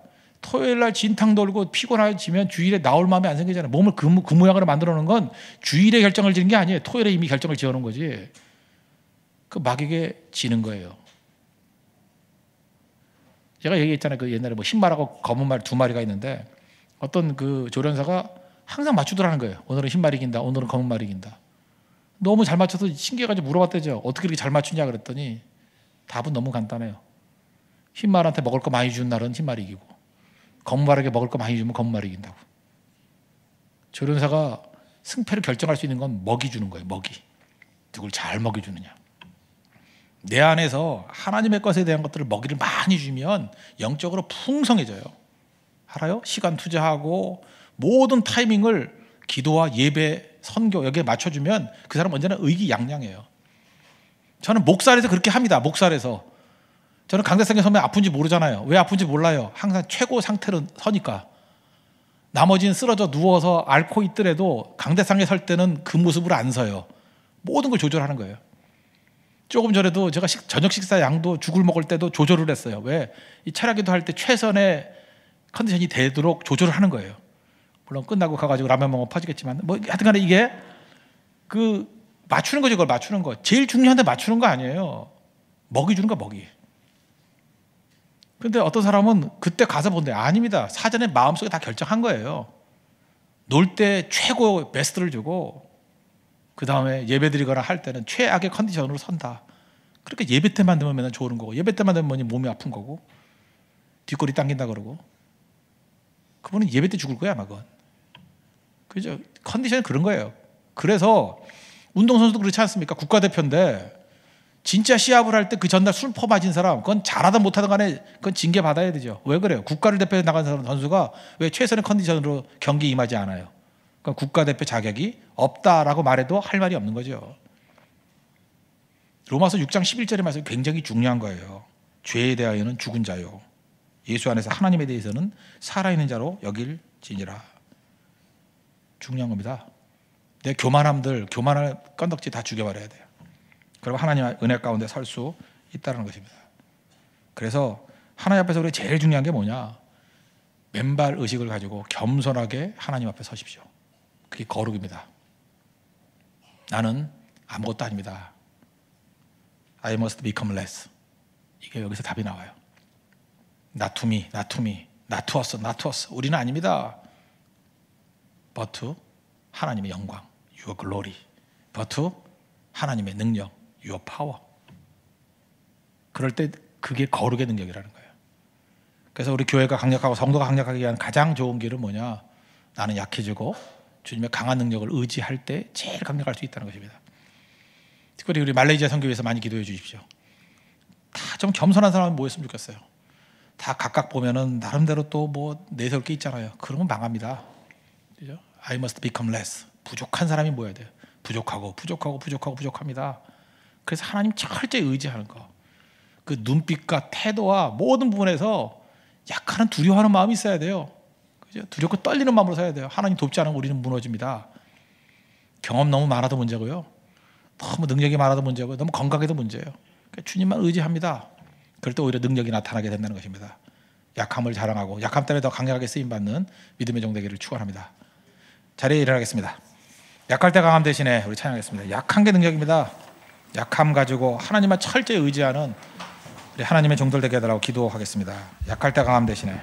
토요일날 진탕 돌고 피곤해지면 주일에 나올 마음이 안 생기잖아요. 몸을 그 모양으로 만들어 놓은 건 주일에 결정을 지는 게 아니에요. 토요일에 이미 결정을 지어 놓은 거지. 그 마귀에게 지는 거예요. 제가 얘기했잖아요. 그 옛날에 뭐 흰말하고 검은 말 두 마리가 있는데 어떤 그 조련사가 항상 맞추더라는 거예요. 오늘은 흰말이 이긴다. 오늘은 검은 말이 이긴다. 너무 잘 맞춰서 신기해가지고 물어봤대죠. 어떻게 그렇게 잘 맞추냐 그랬더니 답은 너무 간단해요. 흰말한테 먹을 거 많이 준 날은 흰말이 이기고 검은 말에게 먹을 거 많이 주면 검은 말이 이긴다고. 조련사가 승패를 결정할 수 있는 건 먹이 주는 거예요. 먹이. 누굴 잘 먹여주느냐. 내 안에서 하나님의 것에 대한 것들을 먹이를 많이 주면 영적으로 풍성해져요. 알아요? 시간 투자하고 모든 타이밍을 기도와 예배, 선교 여기에 맞춰주면 그 사람 언제나 의기양양해요. 저는 목살에서 그렇게 합니다. 목살에서. 저는 강대상에 서면 아픈지 모르잖아요. 왜 아픈지 몰라요. 항상 최고 상태로 서니까. 나머지는 쓰러져 누워서 앓고 있더라도 강대상에 설 때는 그 모습으로 안 서요. 모든 걸 조절하는 거예요. 조금 전에도 제가 저녁 식사 양도 죽을 먹을 때도 조절을 했어요. 왜? 이 철야기도 할 때 최선의 컨디션이 되도록 조절을 하는 거예요. 물론 끝나고 가가지고 라면 먹으면 퍼지겠지만 뭐 하여튼간에 이게 그 맞추는 거죠. 그걸 맞추는 거. 제일 중요한데 맞추는 거 아니에요. 먹이 주는 거 먹이. 그런데 어떤 사람은 그때 가서 본대. 아닙니다. 사전에 마음속에 다 결정한 거예요. 놀 때 최고 베스트를 주고 그 다음에 예배 드리거나 할 때는 최악의 컨디션으로 선다. 그렇게 예배 때만 되면 맨날 좋은 거고 예배 때만 되면 뭐니 몸이 아픈 거고 뒷골이 당긴다 그러고 그분은 예배 때 죽을 거야 아마 그건. 그죠? 컨디션이 그런 거예요. 그래서 운동선수도 그렇지 않습니까? 국가대표인데 진짜 시합을 할 때 그 전날 술 퍼맞은 사람 그건 잘하든 못하든 간에 그건 징계 받아야 되죠. 왜 그래요? 국가를 대표해 나간 선수가 왜 최선의 컨디션으로 경기 임하지 않아요? 그러니까 국가대표 자격이 없다라고 말해도 할 말이 없는 거죠. 로마서 6장 11절의 말씀이 굉장히 중요한 거예요. 죄에 대하여는 죽은 자요 예수 안에서 하나님에 대해서는 살아있는 자로 여길지니라. 중요한 겁니다. 내 교만함들 교만할 건덕지 다 죽여버려야 돼요. 그리고 하나님의 은혜 가운데 설 수 있다는 것입니다. 그래서 하나님 앞에서 우리 제일 중요한 게 뭐냐? 맨발 의식을 가지고 겸손하게 하나님 앞에 서십시오. 그게 거룩입니다. 나는 아무것도 아닙니다. I must become less. 이게 여기서 답이 나와요. Not to me, not to me, not to us, not to us. 우리는 아닙니다. But to 하나님의 영광, your glory. But to 하나님의 능력, your power. 그럴 때 그게 거룩의 능력이라는 거예요. 그래서 우리 교회가 강력하고 성도가 강력하기 위한 가장 좋은 길은 뭐냐? 나는 약해지고 주님의 강한 능력을 의지할 때 제일 강력할 수 있다는 것입니다. 특별히 우리 말레이시아 선교회에서 많이 기도해 주십시오. 다 좀 겸손한 사람은 모였으면 좋겠어요. 다 각각 보면은 나름대로 또 뭐 내세울 게 있잖아요. 그러면 망합니다. 그죠? I must become less. 부족한 사람이 모여야 돼요. 부족합니다. 그래서 하나님 철저히 의지하는 거. 그 눈빛과 태도와 모든 부분에서 약간은 두려워하는 마음이 있어야 돼요. 그죠? 두렵고 떨리는 마음으로 살아야 돼요. 하나님 돕지 않으면 우리는 무너집니다. 경험 너무 많아도 문제고요. 너무 능력이 많아도 문제고요. 너무 건강해도 문제예요. 그러니까 주님만 의지합니다. 그럴 때 오히려 능력이 나타나게 된다는 것입니다. 약함을 자랑하고 약함 때문에 더 강력하게 쓰임받는 믿음의 종되기를 축원합니다. 자리에 일어나겠습니다. 약할 때 강함 대신에 우리 찬양하겠습니다. 약한 게 능력입니다. 약함 가지고 하나님만 철저히 의지하는 우리 하나님의 종들 되게 해달라고 기도하겠습니다. 약할 때 강함 대신에